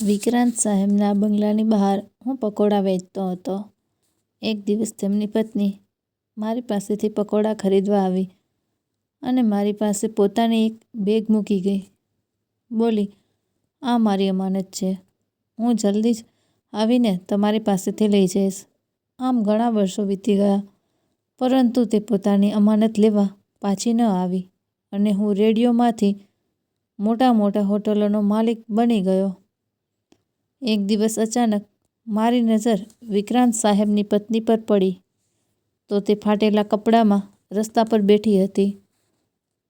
વિક્રાંત સાહેબના બંગલાની બહાર હું પકોડા વેચતો હતો. એક દિવસ તેમની પત્ની મારી પાસેથી પકોડા ખરીદવા આવી અને મારી પાસે પોતાની એક બેગ મૂકી ગઈ. બોલી, "આ મારી અમાનત છે. હું જલ્દી જ આવીને તમારી પાસેથી લઈ જઈશ." આમ ઘણા વર્ષો વીતી ગયા, પરંતુ તે પોતાની અમાનત લેવા પાછી ન આવી અને હું રેડિયોમાંથી મોટા મોટા હોટલોનો માલિક બની ગયો. એક દિવસ અચાનક મારી નજર વિક્રાંત સાહેબની પત્ની પર પડી તો તે ફાટેલા કપડામાં રસ્તા પર બેઠી હતી.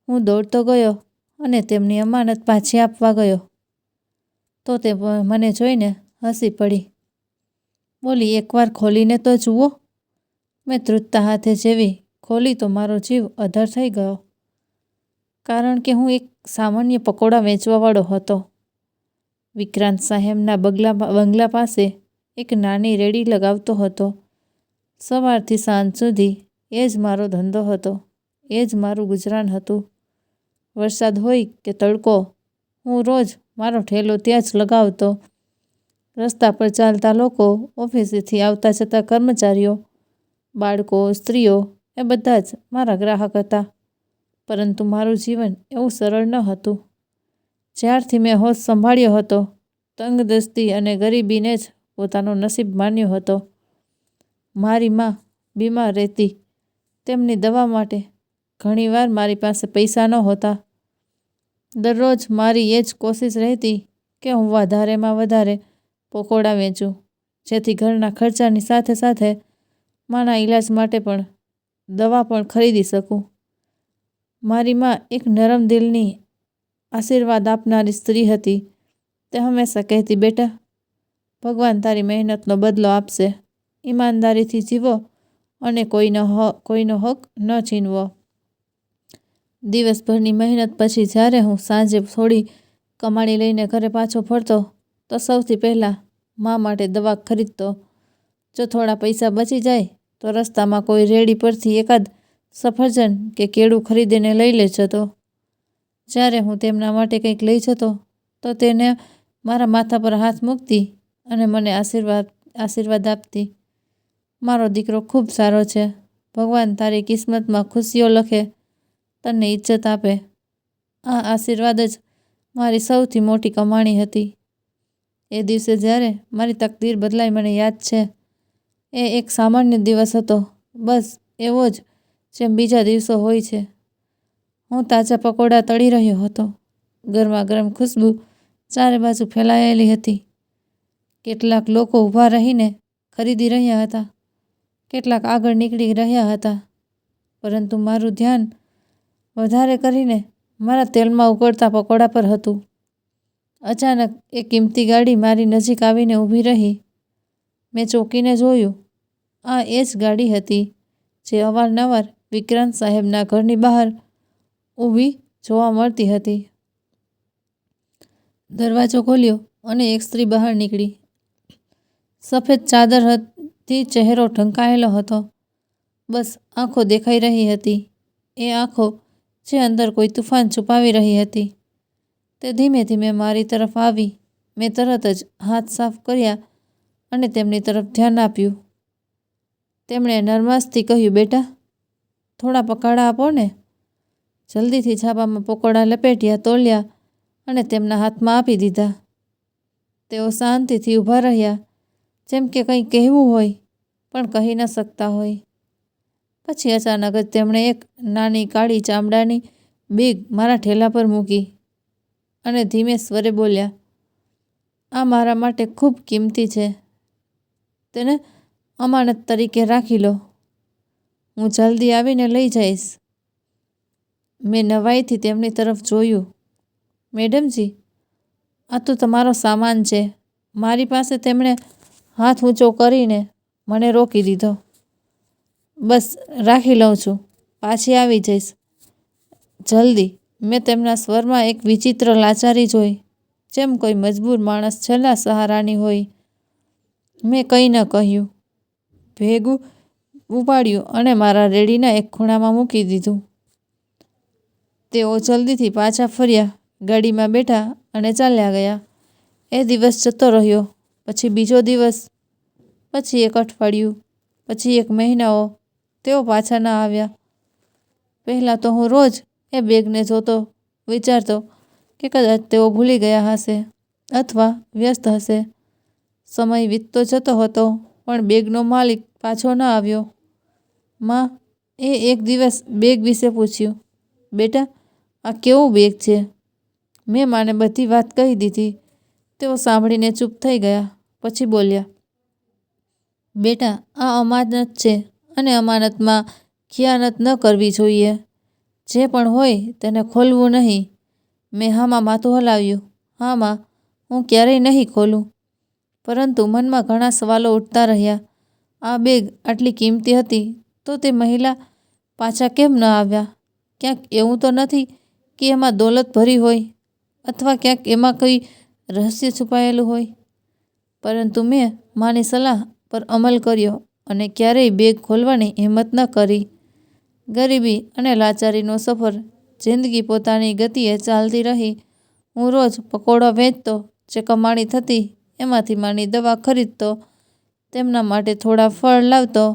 હું દોડતો ગયો અને તેમની અમાનત પાછી આપવા ગયો તો તે મને જોઈને હસી પડી. બોલી, "એકવાર ખોલીને તો જુઓ." મેં ત્રુટતા હાથે જેવી ખોલી તો મારો જીવ અધર થઈ ગયો, કારણ કે હું એક સામાન્ય પકોડા વેચવાવાળો હતો. વિક્રાંત સાહેબના બંગલા પાસે એક નાની રેડી લગાવતો હતો. સવારથી સાંજ સુધી એ જ મારો ધંધો હતો, એ જ મારું ગુજરાન હતું. વરસાદ હોય કે તડકો, હું રોજ મારો ઠેલો ત્યાં જ લગાવતો. રસ્તા પર ચાલતા લોકો, ઓફિસેથી આવતા જતા કર્મચારીઓ, બાળકો, સ્ત્રીઓ એ બધા જ મારા ગ્રાહક હતા. પરંતુ મારું જીવન એવું સરળ ન હતું. જ્યારથી મેં હોશ સંભાળ્યો હતો, તંગદસ્તી અને ગરીબીને જ પોતાનો નસીબ માન્યો હતો. મારી મા બીમાર રહેતી. તેમની દવા માટે ઘણીવાર મારી પાસે પૈસા નહોતા. દરરોજ મારી એ જ કોશિશ રહેતી કે હું વધારેમાં વધારે પકોડા વેચું, જેથી ઘરના ખર્ચાની સાથે સાથે માના ઈલાજ માટે પણ દવા પણ ખરીદી શકું. મારી મા એક નરમ દિલની, આશીર્વાદ આપનારી સ્ત્રી હતી. તે હંમેશા કહેતી, "બેટા, ભગવાન તારી મહેનતનો બદલો આપશે. ઈમાનદારીથી જીવો અને કોઈનો હક ન છીનવો." દિવસભરની મહેનત પછી જ્યારે હું સાંજે થોડી કમાણી લઈને ઘરે પાછો ફરતો તો સૌથી પહેલાં મા માટે દવા ખરીદતો. જો થોડા પૈસા બચી જાય તો રસ્તામાં કોઈ રેડી પરથી એકાદ સફરજન કે કેળું ખરીદીને લઈ જતો. જ્યારે હું તેમના માટે કંઈક લઈ જતો તો તેને મારા માથા પર હાથ મૂકતી અને મને આશીર્વાદ આપતી. "મારો દીકરો ખૂબ સારો છે. ભગવાન તારી કિસ્મતમાં ખુશીઓ લખે, તને ઇજ્જત આપે." આ આશીર્વાદ જ મારી સૌથી મોટી કમાણી હતી. એ દિવસે જ્યારે મારી તકદીર બદલાઈ મને યાદ છે. એ એક સામાન્ય દિવસ હતો, બસ એવો જ જેમ બીજા દિવસો હોય છે. હું તાજા પકોડા તળી રહ્યો હતો. ગરમા ગરમ ખુશ્બુ ચારે બાજુ ફેલાયેલી હતી. કેટલાક લોકો ઊભા રહીને ખરીદી રહ્યા હતા, કેટલાક આગળ નીકળી રહ્યા હતા, પરંતુ મારું ધ્યાન વધારે કરીને મારા તેલમાં ઉકળતા પકોડા પર હતું. અચાનક એક કિંમતી ગાડી મારી નજીક આવીને ઊભી રહી. મેં ચોંકીને જોયું. આ એ જ ગાડી હતી જે અવારનવાર વિક્રાંત સાહેબના ઘરની બહાર ઊભી જોવા મળતી હતી. દરવાજો ખોલ્યો અને એક સ્ત્રી બહાર નીકળી. સફેદ ચાદરથી ચહેરો ઢંકાયેલો હતો. બસ આંખો દેખાઈ રહી હતી. એ આંખો જે અંદર કોઈ તુફાન છુપાવી રહી હતી. તે ધીમે ધીમે મારી તરફ આવી. મેં તરત જ હાથ સાફ કર્યા અને તેમની તરફ ધ્યાન આપ્યું. તેમણે નરમાશથી કહ્યું, "બેટા, થોડા પકોડા આપો ને." જલ્દીથી છાપામાં પકોડા લપેટ્યા, તોલ્યા અને તેમના હાથમાં આપી દીધા. તેઓ શાંતિથી ઊભા રહ્યા, જેમ કે કંઈ કહેવું હોય પણ કહી ન શકતા હોય. પછી અચાનક જ તેમણે એક નાની કાળી ચામડાની બેગ મારા ઠેલા પર મૂકી અને ધીમે સ્વરે બોલ્યા, "આ મારા માટે ખૂબ કિંમતી છે. તેને અમાનત તરીકે રાખી લો. હું જલ્દી આવીને લઈ જઈશ." મેં નવાઈથી તેમની તરફ જોયું. "મેડમજી, આ તો તમારો સામાન છે." મારી પાસે તેમણે હાથ ઊંચો કરીને મને રોકી દીધો. "બસ રાખી લઉં છું, પાછી આવી જઈશ જલ્દી." મેં તેમના સ્વરમાં એક વિચિત્ર લાચારી જોઈ, જેમ કોઈ મજબૂર માણસ છેલ્લા સહારાની હોય. મેં કંઈ ન કહ્યું. ભેગું ઉપાડ્યું અને મારા રેડીના એક ખૂણામાં મૂકી દીધું. તેઓ જલ્દીથી પાછા ફર્યા, ગાડીમાં બેઠા અને ચાલ્યા ગયા. એ દિવસ જતો રહ્યો. પછી બીજો દિવસ, પછી એક અઠવાડિયું, પછી એક મહિનાઓ. તેઓ પાછા ન આવ્યા. પહેલાં તો હું રોજ એ બેગને જોતો, વિચારતો કે કદાચ તેઓ ભૂલી ગયા હશે અથવા વ્યસ્ત હશે. સમય વીતતો જતો હતો, પણ બેગનો માલિક પાછો ન આવ્યો. માં એ એક દિવસ બેગ વિશે પૂછ્યું. બેટા, આ કેવું બેગ છે? મેં માને બધી વાત કહી દીધી. તેઓ સાંભળીને ચૂપ થઈ ગયા. પછી બોલ્યા, બેટા, આ અમાનત છે અને અમાનતમાં ખિયાનત ન કરવી જોઈએ. જે પણ હોય તેને ખોલવું નહીં. મેં હામાં માથું હલાવ્યું. હા માં, હું ક્યારેય નહીં ખોલું. પરંતુ મનમાં ઘણા સવાલો ઉઠતા રહ્યા. આ બેગ આટલી કિંમતી હતી તો તે મહિલા પાછા કેમ ન આવ્યા? ક્યાંક એવું તો નથી કે એમાં દોલત ભરી હોય અથવા ક્યાંક એમાં કોઈ રહસ્ય છુપાયેલું હોય? પરંતુ મેં માની સલાહ પર અમલ કર્યો અને ક્યારેય બેગ ખોલવાની હિંમત ન કરી. ગરીબી અને લાચારીનો સફર. જિંદગી પોતાની ગતિએ ચાલતી રહી. હું રોજ પકોડા વેચતો. જે કમાણી થતી એમાંથી માની દવા ખરીદતો, તેમના માટે થોડા ફળ લાવતો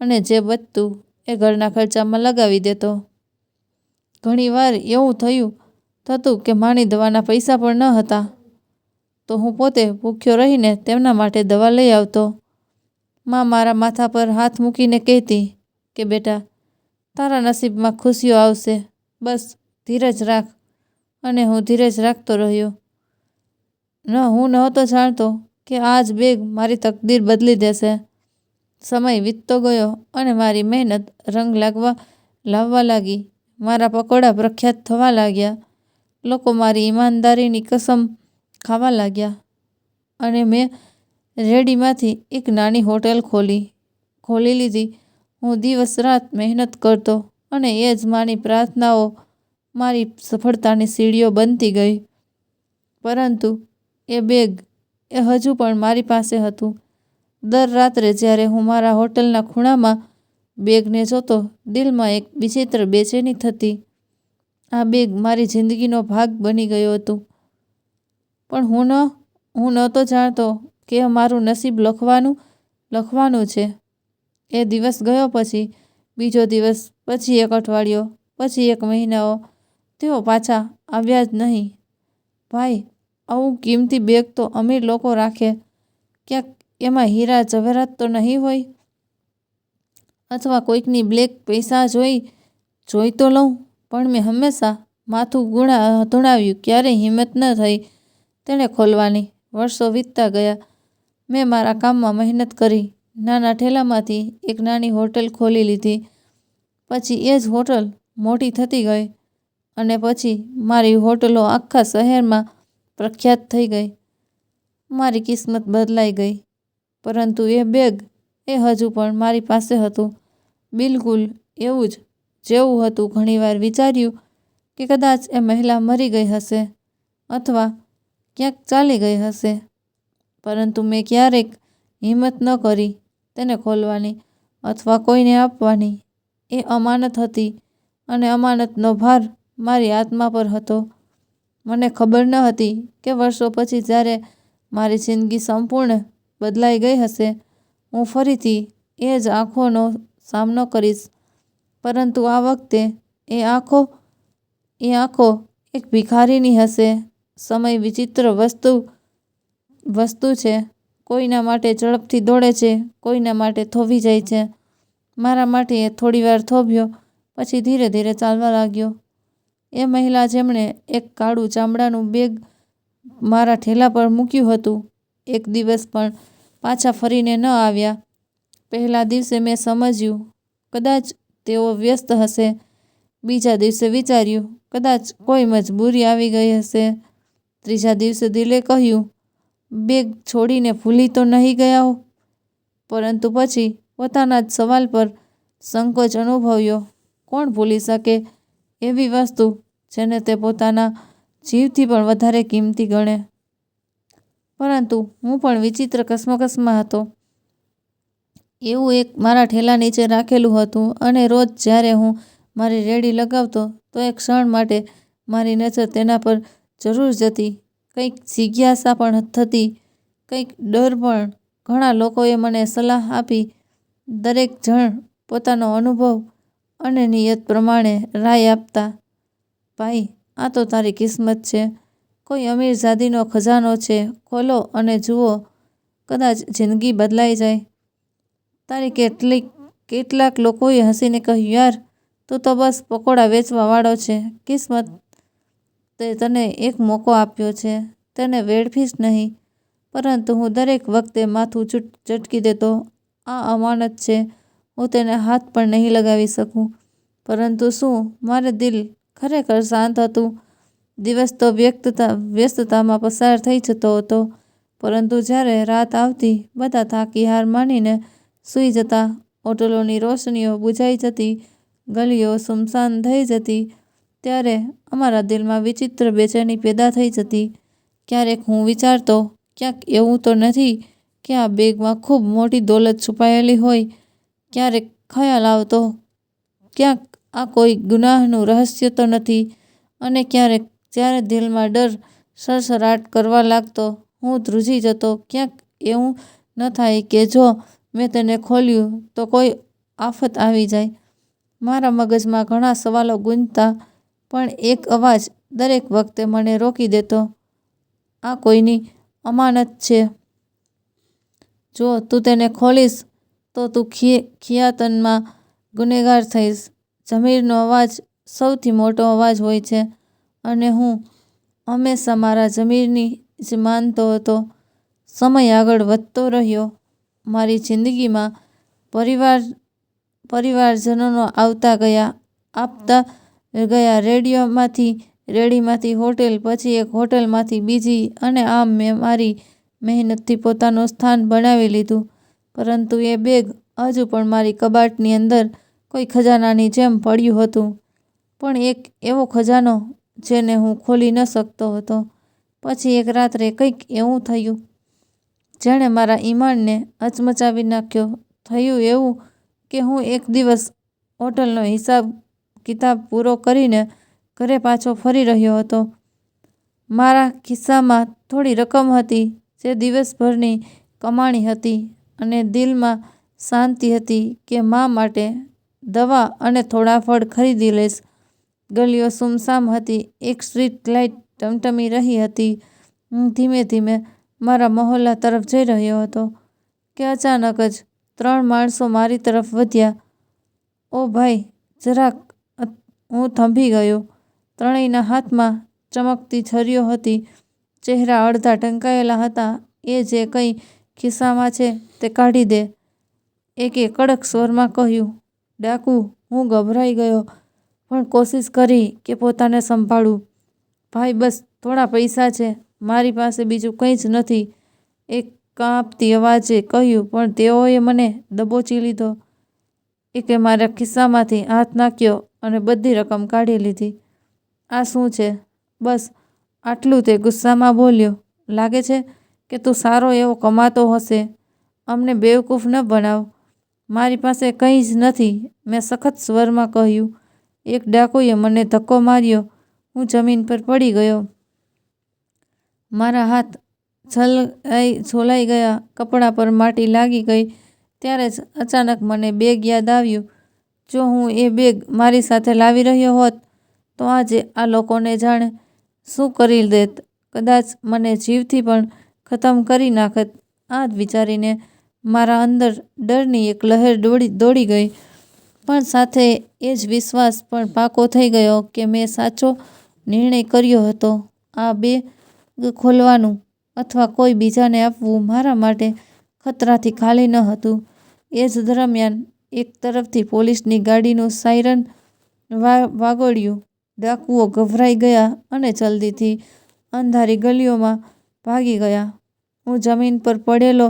અને જે બચતું એ ઘરના ખર્ચામાં લગાવી દેતો. ઘણીવાર એવું થતું કે માની દવાના પૈસા પણ ન હતા, તો હું પોતે ભૂખ્યો રહીને તેમના માટે દવા લઈ આવતો. માં મારા માથા પર હાથ મૂકીને કહેતી કે બેટા, તારા નસીબમાં ખુશીઓ આવશે, બસ ધીરજ રાખ. અને હું ધીરજ રાખતો રહ્યો. હું નહોતો જાણતો કે આ જ બેગ મારી તકદીર બદલી દેશે. સમય વીતતો ગયો અને મારી મહેનત રંગ લાવવા લાગી. મારા પકોડા પ્રખ્યાત થવા લાગ્યા. લોકો મારી ઈમાનદારીની કસમ ખાવા લાગ્યા અને મેં રેડીમાંથી એક નાની હોટેલ ખોલી લીધી. હું દિવસ રાત મહેનત કરતો અને એ જ માની પ્રાર્થનાઓ મારી સફળતાની સીડીઓ બનતી ગઈ. પરંતુ એ બેગ હજુ પણ મારી પાસે હતું. દર રાત્રે જ્યારે હું મારા હોટલના ખૂણામાં બેગને જોતો, દિલમાં એક વિચિત્ર બેચેની થતી. આ બેગ મારી જિંદગીનો ભાગ બની ગયો હતું. પણ હું નહોતો જાણતો કે મારું નસીબ લખવાનું છે. એ દિવસ ગયો, પછી બીજો દિવસ, પછી એક અઠવાડિયો, પછી એક મહિનાઓ. તેઓ પાછા આવ્યા જ નહીં. ભાઈ, આવું કિંમતી બેગ તો અમીર લોકો રાખે. ક્યાંક એમાં હીરા જવેરાત તો નહીં હોય? અથવા કોઈકની બ્લેક પૈસા જોઈ તો લઉં. પણ મેં હંમેશા માથું ધુણાવ્યું. ક્યારેય હિંમત ન થઈ તેને ખોલવાની. વર્ષો વીતતા ગયા. મેં મારા કામમાં મહેનત કરી. નાના ઠેલામાંથી એક નાની હોટલ ખોલી લીધી. પછી એ જ હોટલ મોટી થતી ગઈ અને પછી મારી હોટલો આખા શહેરમાં પ્રખ્યાત થઈ ગઈ. મારી કિસ્મત બદલાઈ ગઈ. પરંતુ એ બેગ હજુ પણ મારી પાસે હતું. બિલકુલ એવું જ જેવું હતું. ઘણીવાર વિચાર્યું કે કદાચ એ મહિલા મરી ગઈ હશે અથવા ક્યાંક ચાલી ગઈ હશે. પરંતુ મેં ક્યારેક હિંમત ન કરી તેને ખોલવાની અથવા કોઈને આપવાની. એ અમાનત હતી અને અમાનતનો ભાર મારી આત્મા પર હતો. મને ખબર ન હતી કે વર્ષો પછી જ્યારે મારી જિંદગી સંપૂર્ણ બદલાઈ ગઈ હશે, હું ફરીથી એ જ આંખોનો સામનો કરીશ. પરંતુ આ વખતે એ આંખો એક ભિખારીની હશે. સમય વિચિત્ર વસ્તુ છે. કોઈના માટે ઝડપથી દોડે છે, કોઈના માટે થોભી જાય છે. મારા માટે એ થોડીવાર થોભ્યો, પછી ધીરે ધીરે ચાલવા લાગ્યો. એ મહિલા જેમણે એક કાળું ચામડાનું બેગ મારા ઠેલા પર મૂક્યું હતું, એક દિવસ પણ પાછા ફરીને ન આવ્યા. પહેલા દિવસે મેં સમજ્યું કદાચ તેઓ વ્યસ્ત હશે. બીજા દિવસે વિચાર્યું કદાચ કોઈ મજબૂરી આવી ગઈ હશે. ત્રીજા દિવસે દિલે કહ્યું, બેગ છોડીને ભૂલી તો નહીં ગયા હો? પરંતુ પછી પોતાના જ સવાલ પર સંકોચ અનુભવ્યો. કોણ ભૂલી શકે એવી વસ્તુ જેને તે પોતાના જીવથી પણ વધારે કિંમતી ગણે? પરંતુ હું પણ વિચિત્ર કસમકસમાં હતો. એવું એક મારા ઠેલા નીચે રાખેલું હતું અને રોજ જ્યારે હું મારી રેડી લગાવતો તો એક ક્ષણ માટે મારી નજર તેના પર જરૂર જતી. કંઈક જિજ્ઞાસા પણ થતી, કંઈક ડર પણ. ઘણા લોકોએ મને સલાહ આપી. દરેક જણ પોતાનો અનુભવ અને નિયત પ્રમાણે રાય આપતા. ભાઈ, આ તો તારી કિસ્મત છે. કોઈ અમીર ઝાદીનો ખજાનો છે. ખોલો અને જુઓ, કદાચ જિંદગી બદલાઈ જાય. કેટલાક લોકોએ હસીને કહ્યું, યાર, તું તો બસ પકોડા વેચવા વાળો છે. કિસ્મતે તને એક મોકો આપ્યો છે, તેને વેડફીશ નહીં. પરંતુ હું દરેક વખતે માથું ઝટકી દેતો. આ અમાનત છે, હું તેને હાથ પણ નહીં લગાવી શકું. પરંતુ શું મારું દિલ ખરેખર શાંત હતું? દિવસ તો વ્યસ્તતામાં પસાર થઈ જતો હતો, પરંતુ જ્યારે રાત આવતી, બધા થાકી હાર માનીને સૂઈ જતા. હોટલોની રોશનીઓ બુઝાઈ જતી, ગલીઓ સુમસાન થઈ જતી, ત્યારે અમારા દિલમાં વિચિત્ર બેચેની પેદા થઈ જતી. ક્યારેક હું વિચારતો, ક્યાંક એવું તો નથી કે આ બેગમાં ખૂબ મોટી દોલત છુપાયેલી હોય? ક્યારેક ખ્યાલ આવતો, ક્યાંક આ કોઈ ગુનાહનું રહસ્ય તો નથી? અને ક્યારેક જ્યારે દિલમાં ડર સડસડાટ કરવા લાગતો, હું ધ્રુજી જતો, ક્યાંક એવું ન થાય કે જો મેં તેને ખોલ્યું તો કોઈ આફત આવી જાય? મારા મગજમાં ઘણા સવાલો ગૂંજતા, પણ એક અવાજ દરેક વખતે મને રોકી દેતો, આ કોઈની અમાનત છે. જો તું તેને ખોલીશ તો તું ખિયાતનમાં ગુનેગાર થઈશ. જમીરનો અવાજ સૌથી મોટો અવાજ હોય છે, અને હું હંમેશા મારા જમીરની જ માનતો હતો. સમય આગળ વધતો રહ્યો. મારી જિંદગીમાં પરિવારજનો આવતા ગયા. રેડીમાંથી હોટેલ, પછી એક હોટલમાંથી બીજી, અને આમ મેં મારી મહેનતથી પોતાનું સ્થાન બનાવી લીધું. પરંતુ એ બેગ હજુ પણ મારી કબાટની અંદર કોઈ ખજાનાની જેમ પડ્યું હતું. પણ એક એવો ખજાનો જેને હું ખોલી ન શકતો હતો. પછી એક રાત્રે કંઈક એવું થયું, જેણે મારા ઈમાનને હચમચાવી નાખ્યો. થયું એવું કે હું એક દિવસ હોટલનો હિસાબ કિતાબ પૂરો કરીને ઘરે પાછો ફરી રહ્યો હતો. મારા ખિસ્સામાં થોડી રકમ હતી, જે દિવસભરની કમાણી હતી, અને દિલમાં શાંતિ હતી કે મા માટે દવા અને થોડા ફળ ખરીદી લઈશ. ગલીઓ સુમસામ હતી. એક સ્ટ્રીટ લાઇટ ટમટમી રહી હતી. હું ધીમે ધીમે મારા મહોલ્લા તરફ જઈ રહ્યો હતો કે અચાનક જ 3 માણસો મારી તરફ વધ્યા. ઓ ભાઈ, જરાક. હું થંભી ગયો. ત્રણેયના હાથમાં ચમકતી છરીઓ હતી. ચહેરા અડધા ઢંકાયેલા હતા. એ જે કંઈ ખિસ્સામાં છે તે કાઢી દે, એકે કડક સ્વરમાં કહ્યું. ડાકુ, હું ગભરાઈ ગયો, પણ કોશિશ કરી કે પોતાને સંભાળું. ભાઈ, બસ થોડા પૈસા છે, મારી પાસે બીજું કંઈ જ નથી, એક કાંપતી અવાજે કહ્યું. પણ તેઓએ મને દબોચી લીધો. એકે મારા ખિસ્સામાંથી હાથ નાખ્યો અને બધી રકમ કાઢી લીધી. આ શું છે? બસ આટલું, તે ગુસ્સામાં બોલ્યો. લાગે છે કે તું સારો એવો કમાતો હશે, અમને બેવકૂફ ન બનાવ. મારી પાસે કંઈ જ નથી, મેં સખત સ્વરમાં કહ્યું. એક ડાકુએ મને ધક્કો માર્યો. હું જમીન પર પડી ગયો. મારા હાથ છોલાઈ ગયા, કપડા પર માટી લાગી ગઈ. ત્યારે જ અચાનક મને બેગ યાદ આવ્યું. જો હું એ બેગ મારી સાથે લાવી રહ્યો હોત, તો આજે આ લોકોને જાણે શું કરી દેત. કદાચ મને જીવથી પણ ખતમ કરી નાખત. આ વિચારીને મારા અંદર ડરની એક લહેર દોડી ગઈ, પણ સાથે એ જ વિશ્વાસ પણ પાકો થઈ ગયો કે મેં સાચો નિર્ણય કર્યો હતો. આ બેગ ખોલવાનું અથવા કોઈ બીજાને આપવું મારા માટે ખતરાથી ખાલી ન હતું. એ જ દરમિયાન એક તરફથી પોલીસની ગાડીનું સાયરન વાગોળ્યું. ડાકુઓ ગભરાઈ ગયા અને જલ્દીથી અંધારી ગલીઓમાં ભાગી ગયા. હું જમીન પર પડેલો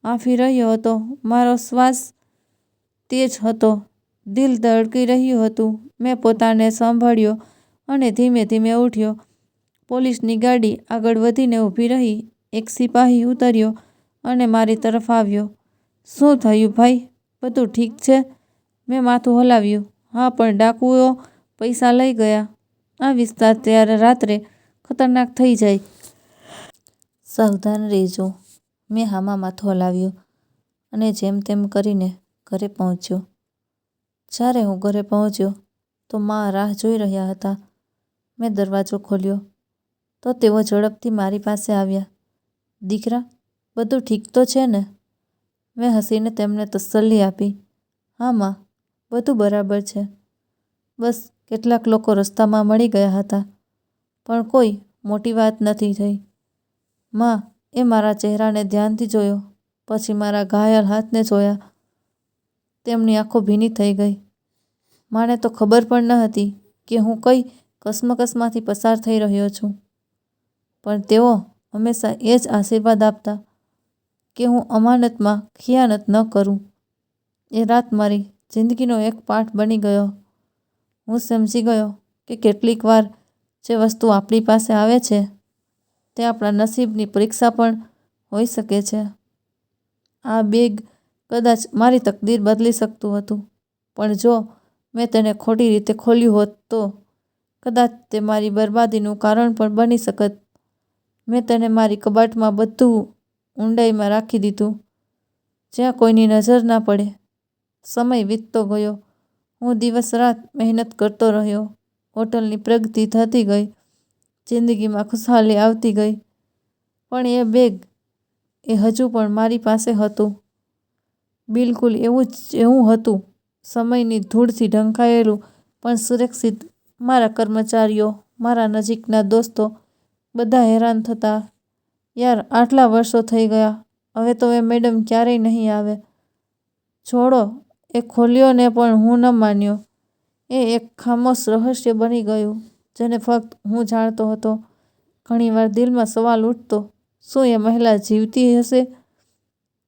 હાંફી રહ્યો હતો. મારો શ્વાસ તેજ હતો, દિલ ધડકી રહ્યું હતું. મેં પોતાને સંભાળ્યો અને ધીમે ધીમે ઉઠ્યો. પોલીસની ગાડી આગળ વધીને ઊભી રહી. એક સિપાહી ઉતર્યો અને મારી તરફ આવ્યો. શું થયું ભાઈ, બધું ઠીક છે? મેં માથું હલાવ્યું. હા, પણ ડાકુઓ પૈસા લઈ ગયા. આ વિસ્તાર ત્યારે રાત્રે ખતરનાક થઈ જાય. સાવધાન રહેજો. મેં હામાં માથું હલાવ્યું અને જેમ તેમ કરીને ઘરે પહોંચ્યો. જ્યારે હું ઘરે પહોંચ્યો તો મા રાહ જોઈ રહ્યા હતા. મેં દરવાજો ખોલ્યો તો તેઓ ઝડપથી મારી પાસે આવ્યા. દીકરા, બધું ઠીક તો છે ને? મેં હસીને તેમને તસલ્લી આપી. હા મા, બધું બરાબર છે. બસ કેટલાક લોકો રસ્તામાં મળી ગયા હતા, પણ કોઈ મોટી વાત નથી થઈ. મા એ મારા ચહેરાને ધ્યાનથી જોયો, પછી મારા ઘાયલ હાથને જોયા. તેમની આંખો ભીની થઈ ગઈ. માને તો ખબર પણ ન હતી કે હું કઈ કસમકસમાંથી પસાર થઈ રહ્યો છું, પણ તેઓ હંમેશા એ જ આશીર્વાદ આપતા કે હું અમાનતમાં ખિયાનત ન કરું. એ રાત મારી જિંદગીનો એક પાઠ બની ગયો. હું સમજી ગયો કે કેટલીક વાર જે વસ્તુ આપણી પાસે આવે છે તે આપણા નસીબની પરીક્ષા પણ હોઈ શકે છે. આ બેગ કદાચ મારી તકદીર બદલી શકતું હતું, પણ જો મેં તેને ખોટી રીતે ખોલ્યું હોત તો કદાચ તે મારી બરબાદીનું કારણ પણ બની શકત. મેં તેને મારી કબાટમાં બધું ઊંડાઈમાં રાખી દીધું, જ્યાં કોઈની નજર ના પડે. સમય વીતતો ગયો. હું દિવસ રાત મહેનત કરતો રહ્યો. હોટલની પ્રગતિ થતી ગઈ. જિંદગીમાં ખુશહાલી આવતી ગઈ. પણ એ બેગ, એ હજુ પણ મારી પાસે હતું. બિલકુલ એવું હતું, સમયની ધૂળથી ઢંકાયેલું પણ સુરક્ષિત. મારા કર્મચારીઓ, મારા નજીકના દોસ્તો બધા હેરાન થતા, યાર આટલા વર્ષો થઈ ગયા, હવે તો એ મેડમ ક્યારેય નહીં આવે. છોડો, એ ખોલ્યો ને પણ હું ન માન્યો. એ એક ખામોશ રહસ્ય બની ગયું જેને ફક્ત હું જાણતો હતો. ઘણીવાર દિલમાં સવાલ ઉઠતો, શું એ મહિલા જીવતી હશે?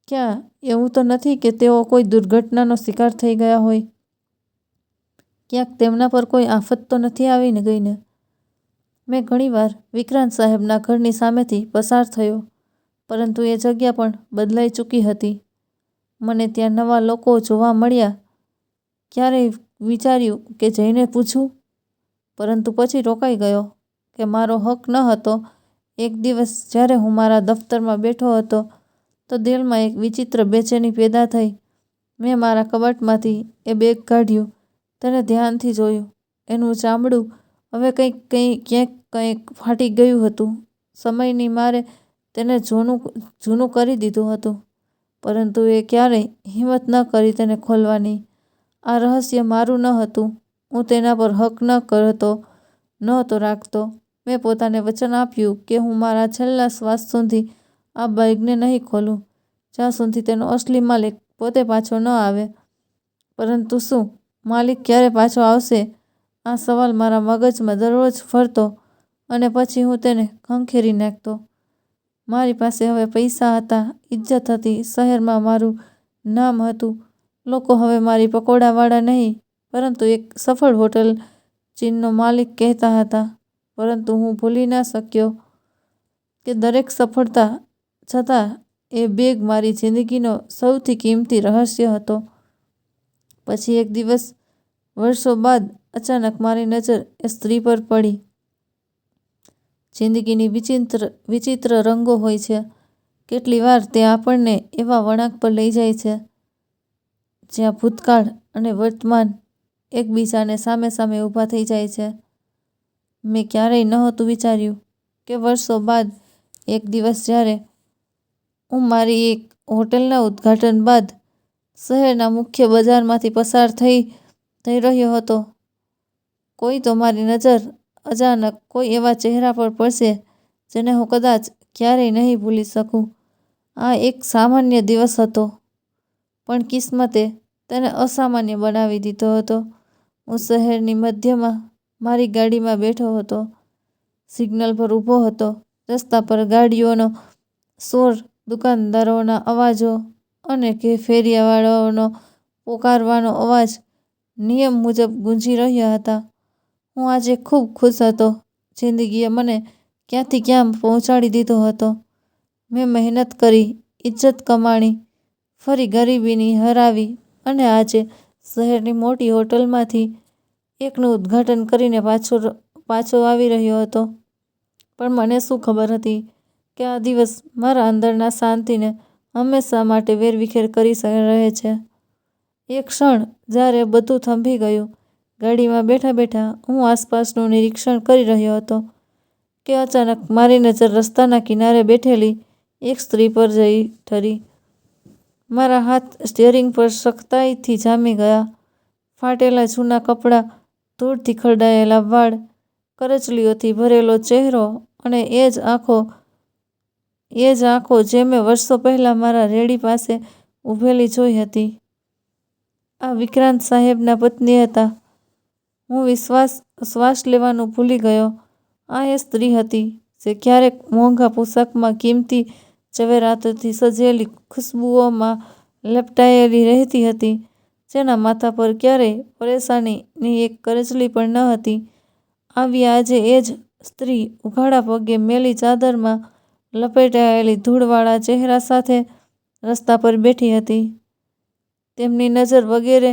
ક્યાં એવું તો નથી કે તેઓ કોઈ દુર્ઘટનાનો શિકાર થઈ ગયા હોય? ક્યાંક તેમના પર કોઈ આફત તો નથી આવીને ગઈ ને? મેં ઘણીવાર વિક્રાંત સાહેબના ઘરની સામેથી પસાર થયો, પરંતુ એ જગ્યા પણ બદલાઈ ચૂકી હતી. મને ત્યાં નવા લોકો જોવા મળ્યા. ક્યારેય વિચાર્યું કે જઈને પૂછું, પરંતુ પછી રોકાઈ ગયો કે મારો હક ન હતો. એક દિવસ જ્યારે હું મારા દફતરમાં બેઠો હતો તો દિલમાં એક વિચિત્ર બેચેની પેદા થઈ. મેં મારા કબાટમાંથી એ બેગ કાઢ્યું, તેને ધ્યાનથી જોયું. એનું ચામડું હવે ક્યાંક ફાટી ગયું હતું. સમયની મારે તેને જૂનું કરી દીધું હતું, પરંતુ એ ક્યારેય હિંમત ન કરી તેને ખોલવાની. આ રહસ્ય મારું ન હતું. હું તેના પર હક નહોતો રાખતો. મેં પોતાને વચન આપ્યું કે હું મારા છેલ્લા શ્વાસ સુધી આ બેગને નહીં ખોલું, જ્યાં સુધી તેનો અસલી માલિક પોતે પાછો ન આવે. પરંતુ શું માલિક ક્યારે પાછો આવશે? આ સવાલ મારા મગજમાં દરરોજ ફરતો અને પછી હું તેને ખંખેરી નાખતો. મારી પાસે હવે પૈસા હતા, ઇજ્જત હતી, શહેરમાં મારું નામ હતું. લોકો હવે મારી પકોડાવાળા નહીં, પરંતુ એક સફળ હોટલ ચેઇનનો માલિક કહેતા હતા. પરંતુ હું ભૂલી ના શક્યો કે દરેક સફળતા છતાં એ બેગ મારી જિંદગીનો સૌથી કિંમતી રહસ્ય હતો. પછી એક દિવસ, વર્ષો બાદ, અચાનક મારી નજર એ સ્ત્રી પર પડી. જિંદગીની વિચિત્ર રંગો હોય છે. કેટલી વાર તે આપણને એવા વળાંક પર લઈ જાય છે જ્યાં ભૂતકાળ અને વર્તમાન એકબીજાને સામે સામે ઊભા થઈ જાય છે. મેં ક્યારેય નહોતું વિચાર્યું કે વર્ષો બાદ એક દિવસ જ્યારે હું મારી એક હોટલના ઉદ્ઘાટન બાદ શહેરના મુખ્ય બજારમાંથી પસાર થઈ રહ્યો હતો, કોઈ તો મારી નજર અચાનક કોઈ એવા ચહેરા પર પડશે જેને હું કદાચ ક્યારેય નહીં ભૂલી શકું. આ એક સામાન્ય દિવસ હતો, પણ કિસ્મતે તેને અસામાન્ય બનાવી દીધો હતો. હું શહેરની મધ્યમાં મારી ગાડીમાં બેઠો હતો. સિગ્નલ પર ઊભો હતો. રસ્તા પર ગાડીઓનો શોર, દુકાનદારોના અવાજો અને ફેરીવાળાઓનો પોકારવાનો અવાજ નિયમ મુજબ ગુંજી રહ્યા હતા. હું આજે ખૂબ ખુશ હતો. જિંદગીએ મને ક્યાંથી ક્યાં પહોંચાડી દીધો હતો. મેં મહેનત કરી, ઇજ્જત કમાણી, ફરી ગરીબીની હરાવી અને આજે શહેરની મોટી હોટલમાંથી એકનું ઉદ્ઘાટન કરીને પાછો આવી રહ્યો હતો. પણ મને શું ખબર હતી કે આ દિવસ મારા અંદરના શાંતિને હંમેશા માટે વેરવિખેર કરી રહે છે. એક ક્ષણ જ્યારે બધું થંભી ગયું, ગાડીમાં બેઠા બેઠા હું આસપાસનું નિરીક્ષણ કરી રહ્યો હતો કે અચાનક મારી નજર રસ્તાના કિનારે બેઠેલી એક સ્ત્રી પર જઈ ઠરી. મારા હાથ સ્ટીયરિંગ પર સખ્તાઈથી જામી ગયા. ફાટેલા જૂના કપડાં, ધૂળથી ખરડાયેલા વાળ, કરચલીઓથી ભરેલો ચહેરો અને એ જ આંખો જે મેં વર્ષો પહેલાં મારા રેડી પાસે ઊભેલી જોઈ હતી. આ વિક્રાંત સાહેબના પત્ની હતા. હું શ્વાસ લેવાનું ભૂલી ગયો. આ એ સ્ત્રી હતી જે ક્યારેક મોંઘા પોશાકમાં કિંમતી ઝવેરાતોથી સજેલી, ખુશ્બુઓમાં લપટાયેલી રહેતી હતી, જેના માથા પર ક્યારેય પરેશાનીની એક કરચલી પણ ન હતી. આવી આજે એ જ સ્ત્રી ઉઘાડા પગે મેલી ચાદરમાં લપેટાયેલી ધૂળવાળા ચહેરા સાથે રસ્તા પર બેઠી હતી. તેમની નજર વગેરે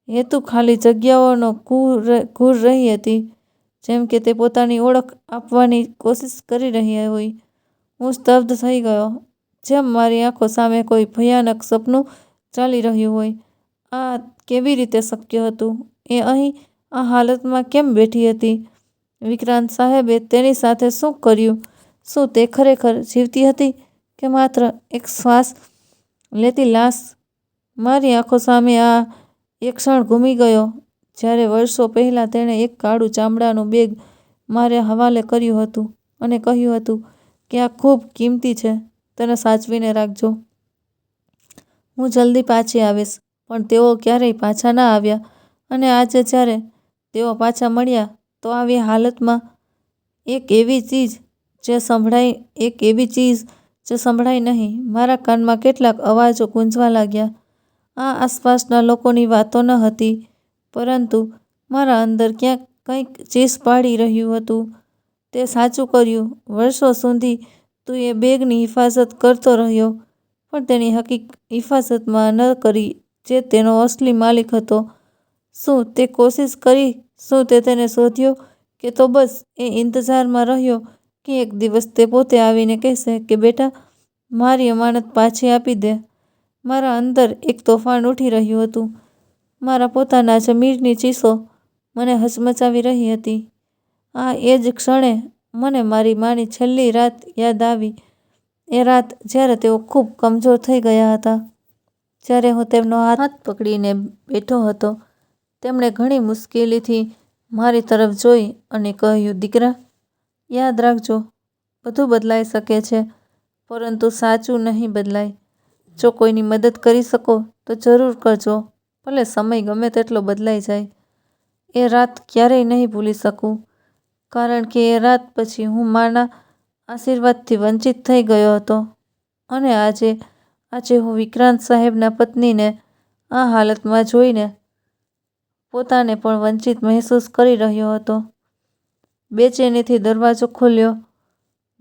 હેતુ ખાલી જગ્યાઓનો ઘૂર રહી હતી, જેમ કે તે પોતાની ઓળખ આપવાની કોશિશ કરી રહી હોય. હું સ્તબ્ધ થઈ ગયો, જેમ મારી આંખો સામે કોઈ ભયાનક સપનું ચાલી રહ્યું હોય. આ કેવી રીતે શક્ય હતું? એ અહીં આ હાલતમાં કેમ બેઠી હતી? વિક્રાંત સાહેબે તેની સાથે શું કર્યું? શું તે ખરેખર જીવતી હતી કે માત્ર એક શ્વાસ લેતી લાશ? મારી આંખો સામે આ એક ક્ષણ ઘૂમી ગયો જ્યારે વર્ષો પહેલાં તેણે એક કાળું ચામડાનું બેગ મારા હવાલે કર્યું હતું અને કહ્યું હતું કે આ ખૂબ કિંમતી છે, તેને સાચવીને રાખજો. હું જલ્દી પાછી આવીશ. પણ તેઓ ક્યારેય પાછા ના આવ્યા અને આજે જ્યારે તેઓ પાછા મળ્યા તો આવી હાલતમાં એક એવી ચીજ જે સંભળાઈ નહીં. મારા કાનમાં કેટલાક અવાજો ગુંજવા લાગ્યા. આ આસપાસના લોકોની વાતો ન હતી, પરંતુ મારા અંદર ક્યાંક કંઈક ચીસ પાડી રહ્યું હતું. તે સાચું કર્યું. વર્ષો સુધી તું એ બેગની હિફાજત કરતો રહ્યો, પણ તેની હિફાજતમાં ન કરી જે તેનો અસલી માલિક હતો. શું તે કોશિશ કરી? શું તે તેને શોધ્યો? કે તો બસ એ ઇંતજારમાં રહ્યો કે એક દિવસ તે પોતે આવીને કહેશે કે બેટા, મારી અમાનત પાછી આપી દે? મારા અંદર એક તોફાન ઉઠી રહ્યું હતું. મારા પોતાના જમીરની ચીસો મને હચમચાવી રહી હતી. આ એ જ ક્ષણે મને મારી માની છેલ્લી રાત યાદ આવી. એ રાત જ્યારે તેઓ ખૂબ કમજોર થઈ ગયા હતા. જ્યારે હું તેમનો હાથ પકડીને બેઠો હતો, તેમણે ઘણી મુશ્કેલીથી મારી તરફ જોઈ અને કહ્યું, દીકરા, યાદ રાખજો, બધું બદલાઈ શકે છે, પરંતુ સાચું નહીં બદલાય. જો કોઈની મદદ કરી શકો તો જરૂર કરજો, ભલે સમય ગમે તેટલો બદલાઈ જાય. એ રાત ક્યારેય નહીં ભૂલી શકું, કારણ કે એ રાત પછી હું માના આશીર્વાદથી વંચિત થઈ ગયો હતો. અને આજે હું વિક્રાંત સાહેબના પત્નીને આ હાલતમાં જોઈને પોતાને પણ વંચિત મહેસૂસ કરી રહ્યો હતો. બેચેનીથી દરવાજો ખોલ્યો.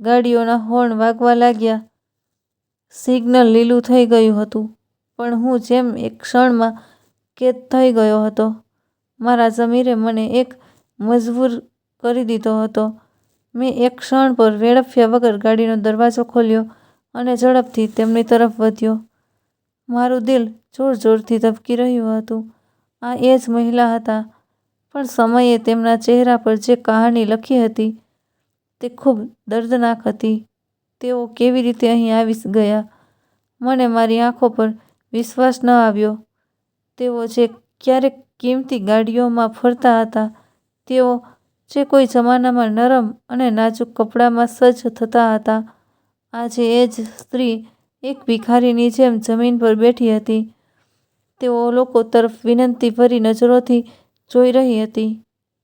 ગાડીઓના હોર્ન વાગવા લાગ્યા. સિગ્નલ લીલું થઈ ગયું હતું, પણ હું જેમ એક ક્ષણમાં કેદ થઈ ગયો હતો. મારા જમીરે મને મજબૂર કરી દીધો હતો. મેં એક ક્ષણ પર વેડફ્યા વગર ગાડીનો દરવાજો ખોલ્યો અને ઝડપથી તેમની તરફ વધ્યો. મારું દિલ જોર-જોરથી ધબકી રહ્યું હતું. આ એ જ મહિલા હતા, પણ સમયે તેમના ચહેરા પર જે કહાની લખી હતી તે ખૂબ દર્દનાક હતી. તેઓ કેવી રીતે અહીં આવી ગયા? મને મારી આંખો પર વિશ્વાસ ન આવ્યો. તેઓ જે ક્યારેક કિંમતી ગાડીઓમાં ફરતા હતા, તેઓ જે કોઈ જમાનામાં નરમ અને નાજુક કપડામાં સજ્જ થતા હતા, આજે એ જ સ્ત્રી એક ભિખારીની જેમ જમીન પર બેઠી હતી. તેઓ લોકો તરફ વિનંતીભરી નજરોથી જોઈ રહી હતી,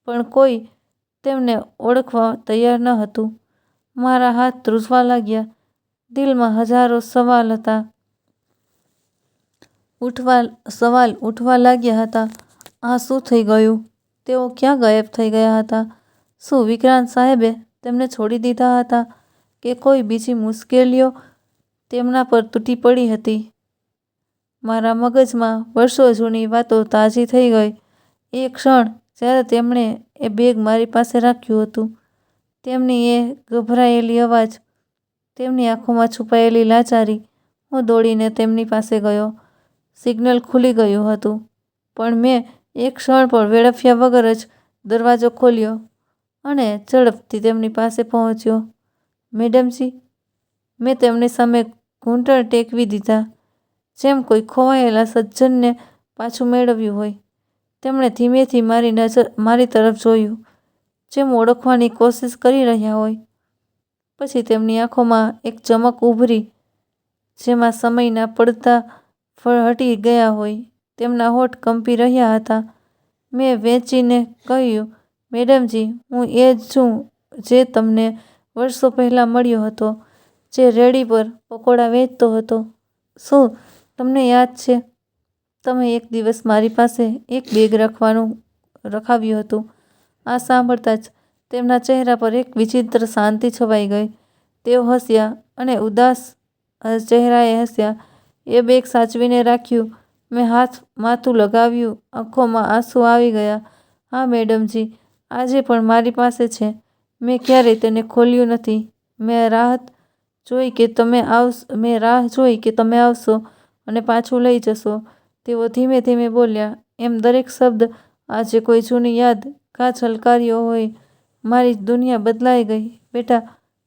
પણ કોઈ તેમને ઓળખવા તૈયાર ન હતું. મારા હાથ ધ્રુજવા લાગ્યા. દિલમાં હજારો સવાલ ઉઠવા લાગ્યા હતા. આ શું થઈ ગયું? તેઓ ક્યાં ગાયબ થઈ ગયા હતા? શું વિક્રાંત સાહેબે તેમને છોડી દીધા હતા કે કોઈ બીજી મુશ્કેલીઓ તેમના પર તૂટી પડી હતી? મારા મગજમાં વર્ષો જૂની વાતો તાજી થઈ ગઈ. એ ક્ષણ જ્યારે તેમણે એ બેગ મારી પાસે રાખ્યું હતું, તેમની એ ગભરાયેલી અવાજ, તેમની આંખોમાં છુપાયેલી લાચારી. હું દોડીને તેમની પાસે ગયો. સિગ્નલ ખુલી ગયું હતું, પણ મેં એક ક્ષણ પણ વેડફ્યા વગર જ દરવાજો ખોલ્યો અને ઝડપથી તેમની પાસે પહોંચ્યો. મેડમજી, મેં તેમની સામે ઘૂંટણ ટેકવી દીધા, જેમ કોઈ ખોવાયેલા સજ્જનને પાછું મેળવ્યું હોય. તેમણે ધીમેથી મારી તરફ જોયું, જેમ ઓળખવાની કોશિશ કરી રહ્યા હોય. પછી તેમની આંખોમાં એક ચમક ઉભરી, જેમાં સમયના પડદા હટી ગયા હોય. તેમના હોઠ કંપી રહ્યા હતા. મેં વેચીને કહ્યું, મેડમજી, હું એ જ છું જે તમને વર્ષો પહેલાં મળ્યો હતો, જે રેડી પર પકોડા વેચતો હતો. શું તમને યાદ છે? તમે એક દિવસ મારી પાસે એક બેગ રખાવ્યું હતું. આ સાંભળતા જ તેમના ચહેરા પર એક વિચિત્ર શાંતિ છવાઈ ગઈ. તેઓ હસ્યા અને ઉદાસ ચહેરાએ હસ્યા. એ બેગ સાચવીને રાખ્યું. મેં માથું લગાવ્યું. આંખોમાં આંસુ આવી ગયા. હા મેડમજી, આજે પણ મારી પાસે છે. મેં ક્યારેય તેને ખોલ્યું નથી. મેં રાહ જોઈ કે તમે આવશો અને પાછું લઈ જશો. તેઓ ધીમે ધીમે બોલ્યા, એમ દરેક શબ્દ આજે કોઈ જૂની યાદ કાં છલકાર્યો હોય. મારી દુનિયા બદલાઈ ગઈ. બેટા,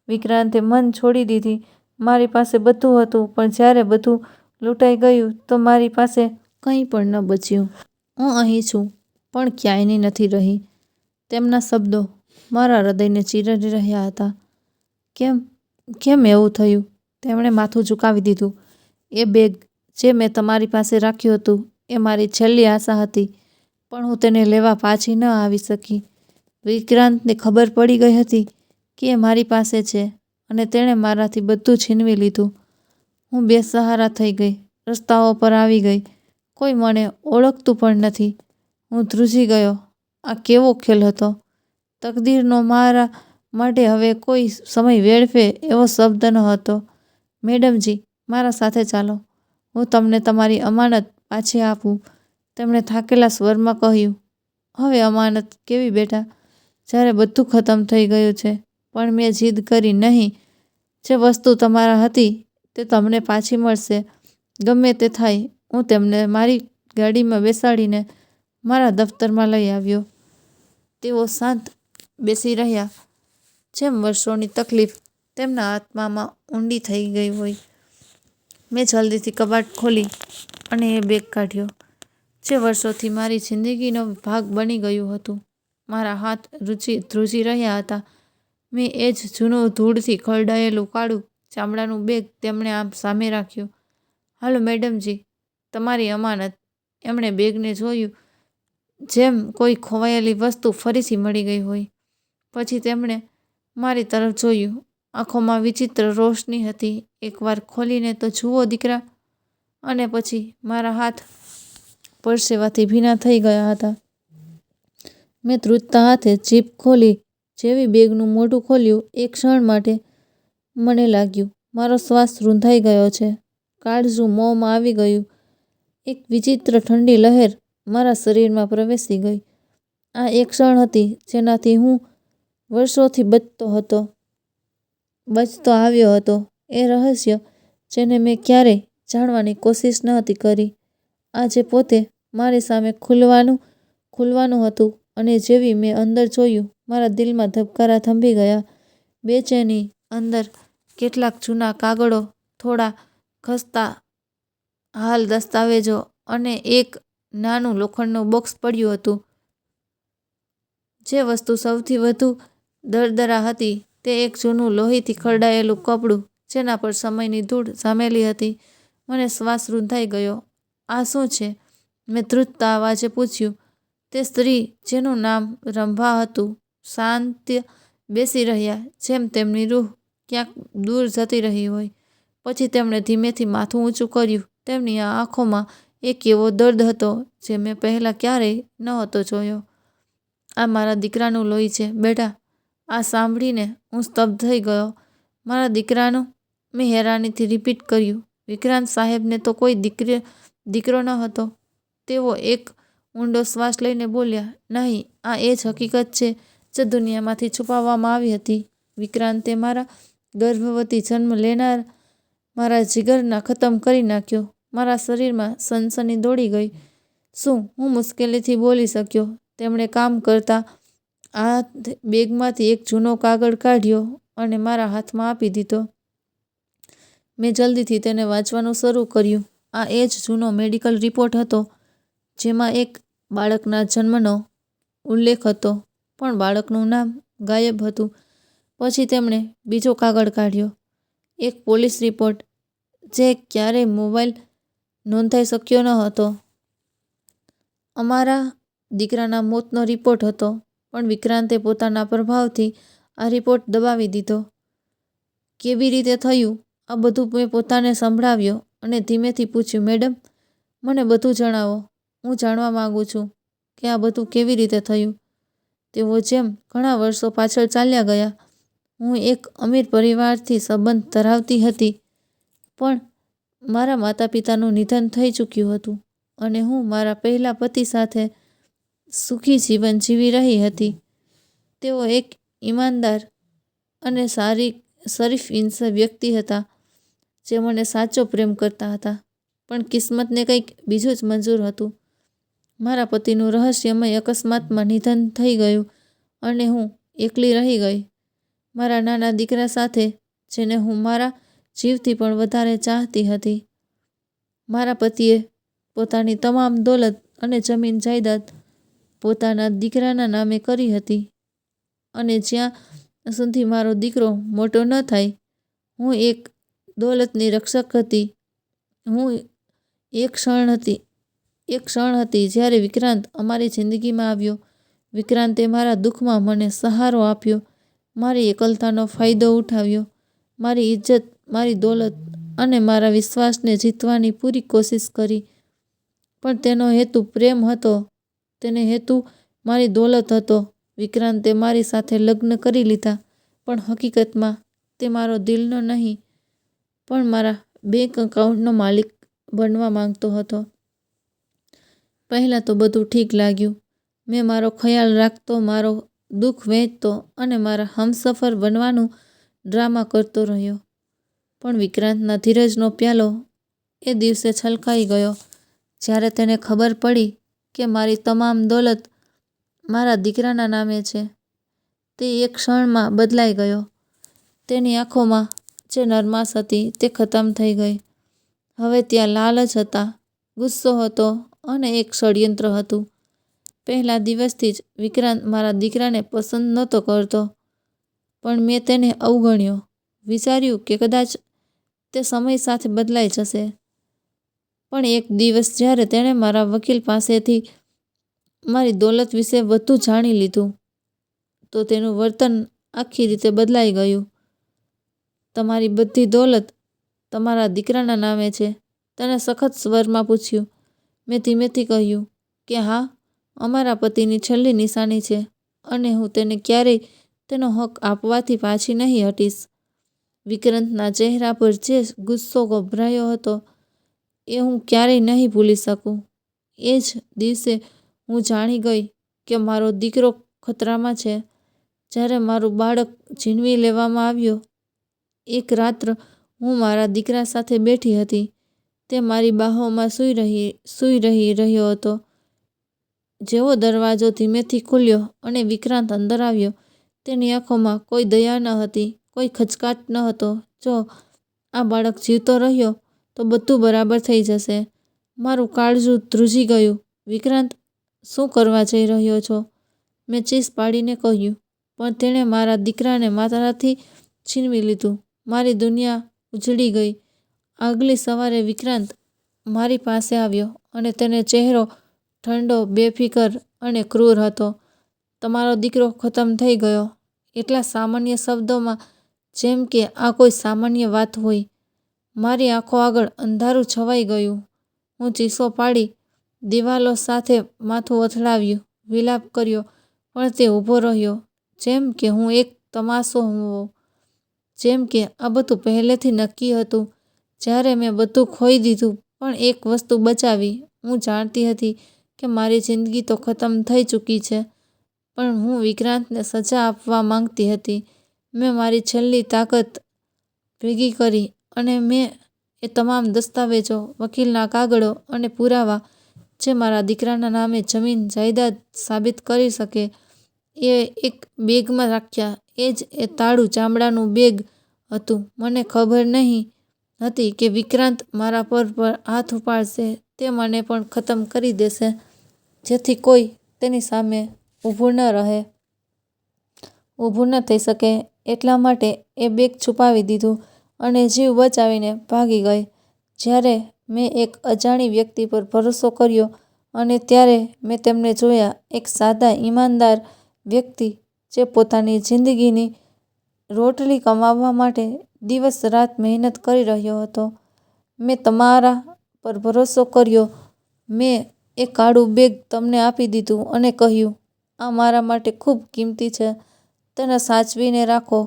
વિક્રાંતે મન છોડી દીધી. મારી પાસે બધું હતું, પણ જ્યારે બધું લૂંટાઈ ગયું તો મારી પાસે કંઈ પણ ન બચ્યું. હું અહીં છું, પણ ક્યાંયની નથી રહી. તેમના શબ્દો મારા હૃદયને ચીરી રહ્યા હતા. કેમ એવું થયું? તેમણે માથું ઝુકાવી દીધું. એ બેગ જે મેં તમારી પાસે રાખ્યું હતું, એ મારી છેલ્લી આશા હતી, પણ હું તેને લેવા પાછી ન આવી શકી. વિક્રાંતને ખબર પડી ગઈ હતી કે એ મારી પાસે છે, અને તેણે મારાથી બધું છીનવી લીધું. હું બેસહારા થઈ ગઈ. રસ્તાઓ પર આવી ગઈ. કોઈ મને ઓળખતું પણ નથી. હું ધ્રુજી ગયો. આ કેવો ખેલ હતો! તકદીરનો મારા માટે હવે કોઈ સમય વેડફે એવો શબ્દ ન હતો. મેડમજી, મારા સાથે ચાલો. હું તમને તમારી અમાનત પાછી આપું. તેમણે થાકેલા સ્વરમાં કહ્યું. હવે અમાનત કેવી બેટા, જ્યારે બધું ખતમ થઈ ગયું છે? પણ મેં જીદ કરી, નહીં, જે વસ્તુ તમારા હતી તે તમને પાછી મળશે, ગમે તે થાય. હું તેમને મારી ગાડીમાં બેસાડીને મારા દફતરમાં લઈ આવ્યો. તેઓ શાંત બેસી રહ્યા, જેમ વર્ષોની તકલીફ તેમના આત્મામાં ઊંડી થઈ ગઈ હોય. મેં જલ્દીથી કબાટ ખોલી અને એ બેગ કાઢ્યો, જે વર્ષોથી મારી જિંદગીનો ભાગ બની ગયું હતું. મારા હાથ ધ્રુજી રહ્યા હતા. મેં એ જ જૂનું ધૂળથી ખરડાયેલું કાળું ચામડાનું બેગ તેમણે આમ સામે રાખ્યું. હાલો મેડમજી, તમારી અમાનત. એમણે બેગને જોયું, જેમ કોઈ ખોવાયેલી વસ્તુ ફરીથી મળી ગઈ હોય. પછી તેમણે મારી તરફ જોયું. આંખોમાં વિચિત્ર રોશની હતી. એકવાર ખોલીને તો જુઓ દીકરા. અને પછી મારા હાથ પરસેવાથી ભીના થઈ ગયા હતા. મેં ધ્રુજતા હાથે જીપ ખોલી. જેવી બેગનું મોઢું ખોલ્યું, એક ક્ષણ માટે મને લાગ્યું મારો શ્વાસ રૂંધાઈ ગયો છે. કાળજું મોંમાં આવી ગયું. એક વિચિત્ર ઠંડી લહેર મારા શરીરમાં પ્રવેશી ગઈ. આ એક ક્ષણ હતી જેનાથી હું વર્ષોથી બચતો આવ્યો હતો. એ રહસ્ય જેને મેં ક્યારેય જાણવાની કોશિશ ન હતી કરી, આજે પોતે મારી સામે ખુલવાનું હતું. અને જેવી મેં અંદર જોયું, મારા દિલમાં ધબકારા થંભી ગયા. બેચેની અંદર કેટલાક જૂના કાગળો, થોડા ખસ્તા હાલ દસ્તાવેજો અને એક નાનું લોખંડનું બોક્સ પડ્યું હતું. જે વસ્તુ સૌથી વધુ દરદરા હતી તે એક જૂનું લોહીથી ખરડાયેલું કપડું, જેના પર સમયની ધૂળ જામેલી હતી. મને શ્વાસ રૂંધાઈ ગયો. આ શું છે? મેં ધ્રુજતા અવાજે પૂછ્યું. તે સ્ત્રી, જેનું નામ રંભા હતું, શાંત બેસી રહ્યા, જેમ તેમની રૂહ ક્યાંક દૂર જતી રહી હોય. પછી તેમણે ધીમેથી માથું ઊંચું કર્યું. તેમની આ આંખોમાં એક એવો દર્દ હતો જે મેં પહેલાં ક્યારેય નહોતો જોયો. આ મારા દીકરાનું લોહી છે, બેટા. આ સાંભળીને હું સ્તબ્ધ થઈ ગયો. મારા દીકરાનું? મેં હેરાનીથી રિપીટ કર્યું. વિક્રાંત સાહેબને તો કોઈ દીકરો ન હતો. તેઓ એક ઊંડો શ્વાસ લઈને બોલ્યા, નહીં, આ એ જ હકીકત છે જે દુનિયામાંથી છુપાવવામાં આવી હતી. વિક્રાંતે મારા ગર્ભવતી જન્મ લેનાર મારા જીગરના ખતમ કરી નાખ્યો. મારા શરીરમાં સનસની દોડી ગઈ. શું હું મુશ્કેલીથી બોલી શક્યો. તેમણે કામ કરતા આ બેગમાંથી એક જૂનો કાગળ કાઢ્યો અને મારા હાથમાં આપી દીધો. મેં જલ્દીથી તેને વાંચવાનું શરૂ કર્યું. આ એ જ જૂનો મેડિકલ રિપોર્ટ હતો જેમાં એક બાળકના જન્મનો ઉલ્લેખ હતો, પણ બાળકનું નામ ગાયબ હતું. પછી તેમણે બીજો કાગળ કાઢ્યો, એક પોલીસ રિપોર્ટ જે ક્યારેય મોબાઈલ નોંધાઈ શક્યો ન હતો. અમારા દીકરાના મોતનો રિપોર્ટ હતો, પણ વિક્રાંતે પોતાના પ્રભાવથી આ રિપોર્ટ દબાવી દીધો. કેવી રીતે થયું? આ બધું મેં પોતાને સંભળાવ્યો અને ધીમેથી પૂછ્યું, મેડમ, મને બધું જણાવો. હું જાણવા માંગુ છું કે આ બધું કેવી રીતે થયું. તેઓ જેમ ઘણા વર્ષો પાછળ ચાલ્યા ગયા. હું એક અમીર પરિવારથી સંબંધ ધરાવતી હતી, પણ મારા માતા પિતાનું નિધન થઈ ચૂક્યું હતું અને હું મારા પહેલા પતિ સાથે સુખી જીવન જીવી રહી હતી. તેઓ એક ઈમાનદાર અને શરીફ ઇન્સાન વ્યક્તિ હતા જે મને સાચો પ્રેમ કરતા હતા, પણ કિસ્મતને કંઈક બીજું જ મંજૂર હતું. મારા પતિનું રહસ્યમય અકસ્માતમાં નિધન થઈ ગયું અને હું એકલી રહી ગઈ મારા નાના દીકરા સાથે, જેને હું મારા જીવથી પણ વધારે ચાહતી હતી. મારા પતિએ પોતાની તમામ દોલત અને જમીન જાયદાદ પોતાના દીકરાના નામે કરી હતી અને જ્યાં સુધી મારો દીકરો મોટો ન થાય, હું એક દોલતની રક્ષક હતી. હું એક ક્ષણ હતી જ્યારે વિક્રાંત અમારી જિંદગીમાં આવ્યો. વિક્રાંતે મારા દુઃખમાં મને સહારો આપ્યો, મારી એકલતાનો ફાયદો ઉઠાવ્યો, મારી ઇજ્જત, મારી દોલત અને મારા વિશ્વાસને જીતવાની પૂરી કોશિશ કરી. પણ તેનો હેતુ પ્રેમ હતો, તેને હેતુ મારી દોલત હતો. વિક્રાંતે મારી સાથે લગ્ન કરી લીધા, પણ હકીકતમાં તે મારો દિલનો નહીં, પણ મારા બેંક એકાઉન્ટનો માલિક બનવા માંગતો હતો. પહેલાં તો બધું ઠીક લાગ્યું. મેં મારો ખ્યાલ રાખતો, મારો દુઃખ વહેંચતો અને મારા હમસફર બનવાનું ડ્રામા કરતો રહ્યો. પણ વિક્રાંતના ધીરજનો પ્યાલો એ દિવસે છલકાઈ ગયો જ્યારે તેને ખબર પડી કે મારી તમામ દોલત મારા દીકરાના નામે છે. તે એક ક્ષણમાં બદલાઈ ગયો. તેની આંખોમાં જે નરમાશ હતી તે ખતમ થઈ ગઈ. હવે ત્યાં લાલચ હતા, ગુસ્સો હતો અને એક ષડયંત્ર હતું. પહેલા દિવસથી જ વિક્રાંત મારા દીકરાને પસંદ નહોતો કરતો, પણ મેં તેને અવગણ્યો. વિચાર્યું કે કદાચ તે સમય સાથે બદલાઈ જશે. પણ એક દિવસ જ્યારે તેણે મારા વકીલ પાસેથી મારી દોલત વિશે વધુ જાણી લીધું, તો તેનું વર્તન આખી રીતે બદલાઈ ગયું. તમારી બધી દોલત તમારા દીકરાના નામે છે? તેણે સખત સ્વરમાં પૂછ્યું. મેં ધીમેથી કહ્યું કે હા, અમારા પતિની છેલ્લી નિશાની છે અને હું તેને ક્યારેય તેનો હક આપવાથી પાછી નહીં હટીશ. વિક્રાંતના ચહેરા પર જે ગુસ્સો ગભરાયો હતો એ હું ક્યારેય નહીં ભૂલી શકું. એ જ દિવસે હું જાણી ગઈ કે મારો દીકરો ખતરામાં છે. જ્યારે મારું બાળક છીનવી લેવામાં આવ્યો, એક રાત્ર હું મારા દીકરા સાથે બેઠી હતી. તે મારી બાહોમાં સૂઈ રહ્યો હતો. જેવો દરવાજો ધીમેથી ખુલ્યો અને વિક્રાંત અંદર આવ્યો, તેની આંખોમાં કોઈ દયા ન હતી, કોઈ ખચકાટ ન હતો. જો આ બાળક જીવતો રહ્યો તો બધું બરાબર થઈ જશે. મારું કાળજું ધ્રુજી ગયું. વિક્રાંત, શું કરવા જઈ રહ્યો છો? મેં ચીસ પાડીને કહ્યું. પણ તેણે મારા દીકરાને મારાથી છીનવી લીધું. મારી દુનિયા ઉજળી ગઈ. આગલી સવારે વિક્રાંત મારી પાસે આવ્યો અને તેનો ચહેરો ઠંડો, બેફિકર અને ક્રૂર હતો. તમારો દીકરો ખતમ થઈ ગયો, એટલા સામાન્ય શબ્દોમાં, જેમ કે આ કોઈ સામાન્ય વાત હોય. મારી આંખો આગળ અંધારું છવાઈ ગયું. હું ચીસો પાડી, દિવાલો સાથે માથું અથડાવ્યું, વિલાપ કર્યો, પણ તે ઊભો રહ્યો, જેમ કે હું એક તમાશો હોઉં, જેમ કે આ બધું પહેલેથી નક્કી હતું. જ્યારે મેં બધું ખોઈ દીધું પણ એક વસ્તુ બચાવી. હું જાણતી હતી કે મારી જિંદગી તો ખતમ થઈ ચૂકી છે, પણ હું વિક્રાંતને સજા આપવા માંગતી હતી. મેં મારી છેલ્લી તાકાત ભેગી કરી અને મેં એ તમામ દસ્તાવેજો, વકીલના કાગળો અને પુરાવા જે મારા દીકરાના નામે જમીન જાયદાદ સાબિત કરી શકે એ એક બેગમાં રાખ્યા. એ તાળું ચામડાનું બેગ હતું. મને ખબર નહીં હતી કે વિક્રાંત મારા પર હાથ ઉપાડશે, તે મને પણ ખતમ કરી દેશે, જેથી કોઈ તેની સામે ઊભું ન થઈ શકે. એટલા માટે એ બેગ છુપાવી દીધું અને જીવ બચાવીને ભાગી ગઈ. જ્યારે મેં એક અજાણી વ્યક્તિ પર ભરોસો કર્યો અને ત્યારે મેં તેમને જોયા, એક સાદા, ઈમાનદાર વ્યક્તિ જે પોતાની જિંદગીની રોટલી કમાવવા માટે દિવસ રાત મહેનત કરી રહ્યો હતો. મેં તમારા પર ભરોસો કર્યો. મેં એ કાળું બેગ તમને આપી દીધું અને કહ્યું, આ મારા માટે ખૂબ કિંમતી છે, તેને સાચવીને રાખો.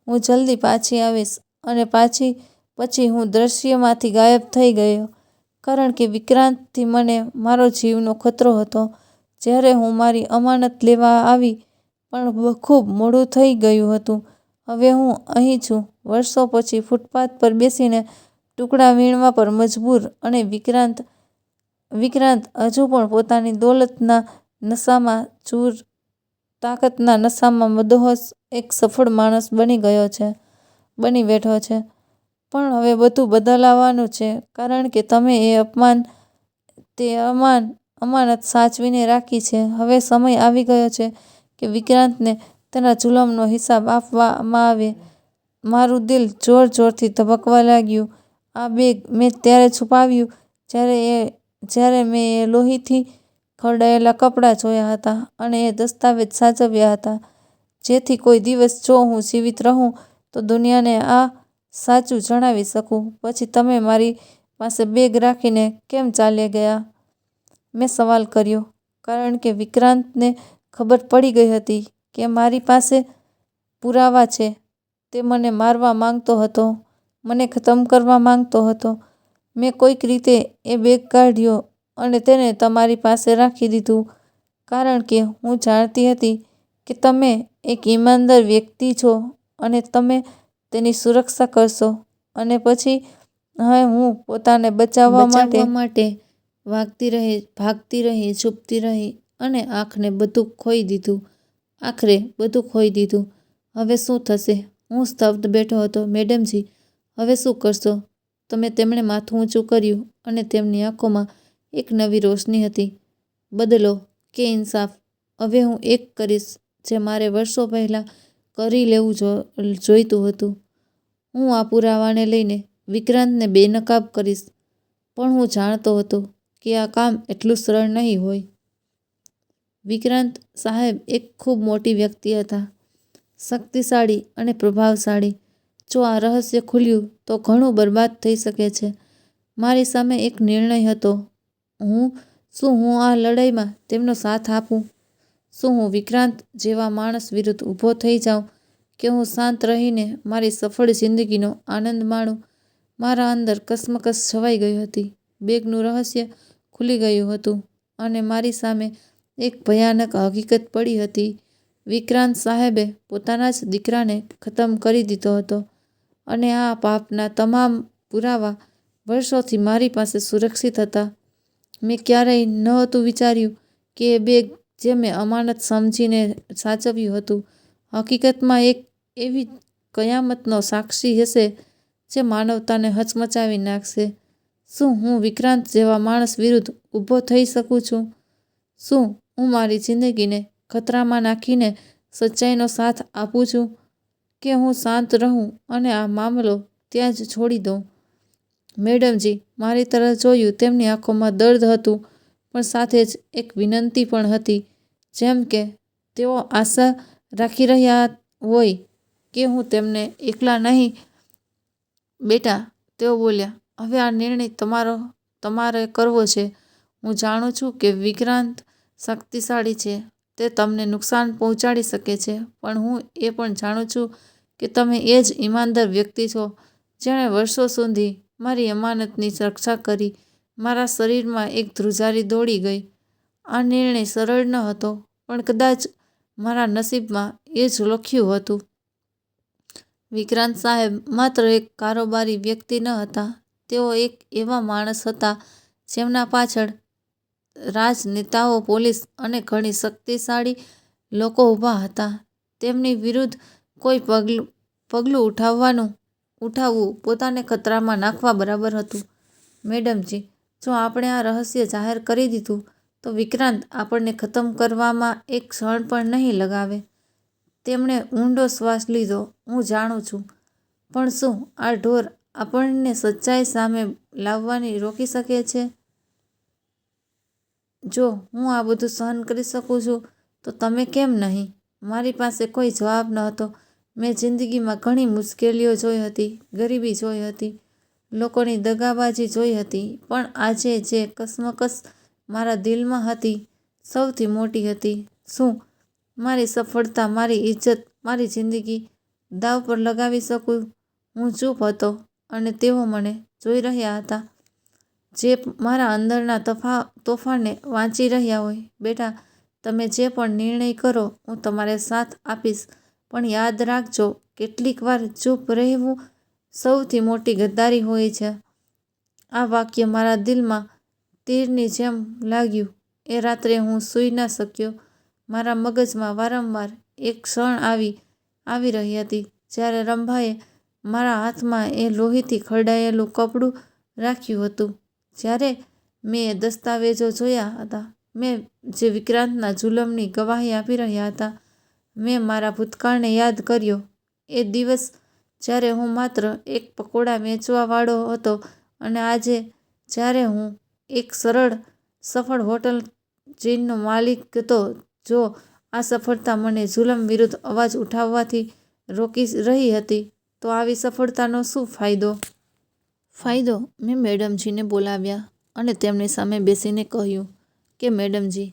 હું જલ્દી પાછી આવીશ. અને પછી હું દ્રશ્યમાંથી ગાયબ થઈ ગયો, કારણ કે વિક્રાંતથી મને મારો જીવનો ખતરો હતો. જ્યારે હું મારી અમાનત લેવા આવી પણ ખૂબ મોડું થઈ ગયું હતું. હવે હું અહીં છું, વર્ષો પછી, ફૂટપાથ પર બેસીને ટુકડા વીણવા પર મજબૂર. અને વિક્રાંત હજુ પણ પોતાની દોલતના નશામાં, તાકાતના નશામાં મદહોશ એક સફળ માણસ બની બેઠો છે. પણ હવે બધું બદલાવાનું છે, કારણ કે તમે અમાનત સાચવીને રાખી છે. હવે સમય આવી ગયો છે કે વિક્રાંતને તેના જુલમનો હિસાબ આપવામાં આવે. મારું દિલ જોર-જોરથી ધબકવા લાગ્યું. આ બેગ મેં ત્યારે છુપાવ્યું જ્યારે મેં એ લોહીથી ખરડાયેલા કપડાં જોયા હતા અને એ દસ્તાવેજ સાચવ્યા હતા, જેથી કોઈ દિવસ જો હું જીવિત રહું તો દુનિયાને આ સાચું જણાવી શકું. પછી તમે મારી પાસે બેગ રાખીને કેમ ચાલ્યા ગયા? મેં સવાલ કર્યો, કારણ કે વિક્રાંતને ખબર પડી ગઈ હતી કે મારી પાસે પુરાવા છે. તે મને મારવા માંગતો હતો, મને ખતમ કરવા માંગતો હતો. મેં કોઈક રીતે એ બેગ કાઢ્યો અને તેને તમારી પાસે રાખી દીધું, કારણ કે હું જાણતી હતી કે તમે એક ઈમાનદાર વ્યક્તિ છો અને તમે તેની સુરક્ષા કરશો. અને પછી હું પોતાને બચાવવા માટે ભાગતી રહી, છુપતી રહી અને આખરે બધું ખોઈ દીધું. હવે શું થશે? હું સ્તબ્ધ બેઠો હતો. મેડમજી, હવે શું કરશો? તેમણે માથું ઊંચું કર્યું અને તેમની આંખોમાં એક નવી રોશની હતી. બદલો કે ઇન્સાફ? હવે હું એક કરીશ જે મારે વર્ષો પહેલાં કરી લેવું જોઈતું હતું. હું આ પુરાવાને લઈને વિક્રાંતને બેનકાબ કરીશ. પણ હું જાણતો હતો કે આ કામ એટલું સરળ નહીં હોય. વિક્રાંત સાહેબ એક ખૂબ મોટી વ્યક્તિ હતા, શક્તિશાળી અને પ્રભાવશાળી. જો આ રહસ્ય ખુલ્યું તો ઘણું બરબાદ થઈ શકે છે. મારી સામે એક નિર્ણય હતો. શું હું આ લડાઈમાં તેમનો સાથ આપું? શું હું વિક્રાંત જેવા માણસ વિરુદ્ધ ઊભો થઈ જાઉં કે હું શાંત રહીને મારી સફળ જિંદગીનો આનંદ માણું? મારા અંદર કશમકશ છવાઈ ગઈ હતી. બેગનું રહસ્ય ખુલી ગયું હતું અને મારી સામે એક ભયાનક હકીકત પડી હતી. વિક્રાંત સાહેબે પોતાના જ દીકરાને ખતમ કરી દીધો હતો અને આ પાપના તમામ પુરાવા વર્ષોથી મારી પાસે સુરક્ષિત હતા. મેં ક્યારેય નહોતું વિચાર્યું કે એ બેગ જે મેં અમાનત સમજીને સાચવ્યું હતું, હકીકતમાં એક એવી કયામતનો સાક્ષી હશે જે માનવતાને હચમચાવી નાખશે. શું હું વિક્રાંત જેવા માણસ વિરુદ્ધ ઊભો થઈ શકું છું? શું હું મારી જિંદગીને ખતરામાં નાખીને સચ્ચાઈનો સાથ આપું છું? કે હું શાંત રહું અને આ મામલો ત્યાં જ છોડી દઉં? મેડમજી મારી તરફ જોયું. તેમની આંખોમાં દર્દ હતું, પણ સાથે જ એક વિનંતી પણ હતી, જેમ કે તેઓ આશા રાખી રહ્યા હોય કે હું તેમને એકલા નહીં. બેટા, તેઓ બોલ્યા, હવે આ નિર્ણય તમારે કરવો છે. હું જાણું છું કે વિક્રાંત શક્તિશાળી છે, તે તમને નુકસાન પહોંચાડી શકે છે, પણ હું એ પણ જાણું છું કે તમે એ જ ઈમાનદાર વ્યક્તિ છો જેણે વર્ષો સુધી મારી અમાનતની રક્ષા કરી. મારા શરીરમાં એક ધ્રુજારી દોડી ગઈ. આ નિર્ણય સરળ ન હતો, પણ કદાચ મારા નસીબમાં એ જ લખ્યું હતું. વિક્રાંત સાહેબ માત્ર એક કારોબારી વ્યક્તિ ન હતા, તેઓ એક એવા માણસ હતા જેમના પાછળ રાજનેતાઓ, પોલીસ અને ઘણી શક્તિશાળી લોકો ઊભા હતા. તેમની વિરુદ્ધ કોઈ પગલું ઉઠાવવું પોતાને ખતરામાં નાખવા બરાબર હતું. મેડમજી, જો આપણે આ રહસ્ય જાહેર કરી દીધું તો વિક્રાંત આપણને ખતમ કરવામાં એક ક્ષણ પણ નહીં લગાવે. તેમણે ઊંડો શ્વાસ લીધો. હું જાણું છું, પણ શું આ ઢોર આપણને સચ્ચાઈ સામે લાવવાની રોકી શકે છે? જો હું આ બધું સહન કરી શકું છું, તો તમે કેમ નહીં? મારી પાસે કોઈ જવાબ ન હતો. મેં જિંદગીમાં ઘણી મુશ્કેલીઓ જોઈ હતી, ગરીબી જોઈ હતી, લોકોની દગાબાજી જોઈ હતી, પણ આજે જે કશમકશ મારા દિલમાં હતી, સૌથી મોટી હતી. શું મારી સફળતા, મારી ઇજ્જત, મારી જિંદગી દાવ પર લગાવી શકું? હું ચૂપ હતો અને તેઓ મને જોઈ રહ્યા હતા, જે મારા અંદરના તોફાનને વાંચી રહ્યા હોય. બેટા, તમે જે પણ નિર્ણય કરો, હું તમારે સાથ આપીશ, પણ યાદ રાખજો, કેટલીક વાર ચૂપ રહેવું સૌથી મોટી ગદ્દારી હોય છે. આ વાક્ય મારા દિલમાં તીરની જેમ લાગ્યું. એ રાત્રે હું સૂઈ ન શક્યો. મારા મગજમાં વારંવાર એક ક્ષણ આવી રહી હતી, જ્યારે રંભાએ મારા હાથમાં એ લોહીથી ખરડાયેલું કપડું રાખ્યું હતું. જ્યારે મેં એ દસ્તાવેજો જોયા હતા, મેં જે વિક્રાંતના જુલમની ગવાહી આપી રહ્યા હતા, મેં મારા ભૂતકાળને યાદ કર્યો. એ દિવસ જ્યારે હું માત્ર એક પકોડા વેચવાવાળો હતો, અને આજે જ્યારે હું એક સરળ, સફળ હોટલ ચેઇનનો માલિક હતો. જો આ સફળતા મને જુલમ વિરુદ્ધ અવાજ ઉઠાવવાથી રોકી રહી હતી, તો આવી સફળતાનો શું ફાયદો? મેં મેડમજીને બોલાવ્યા અને તેમની સામે બેસીને કહ્યું કે મેડમજી,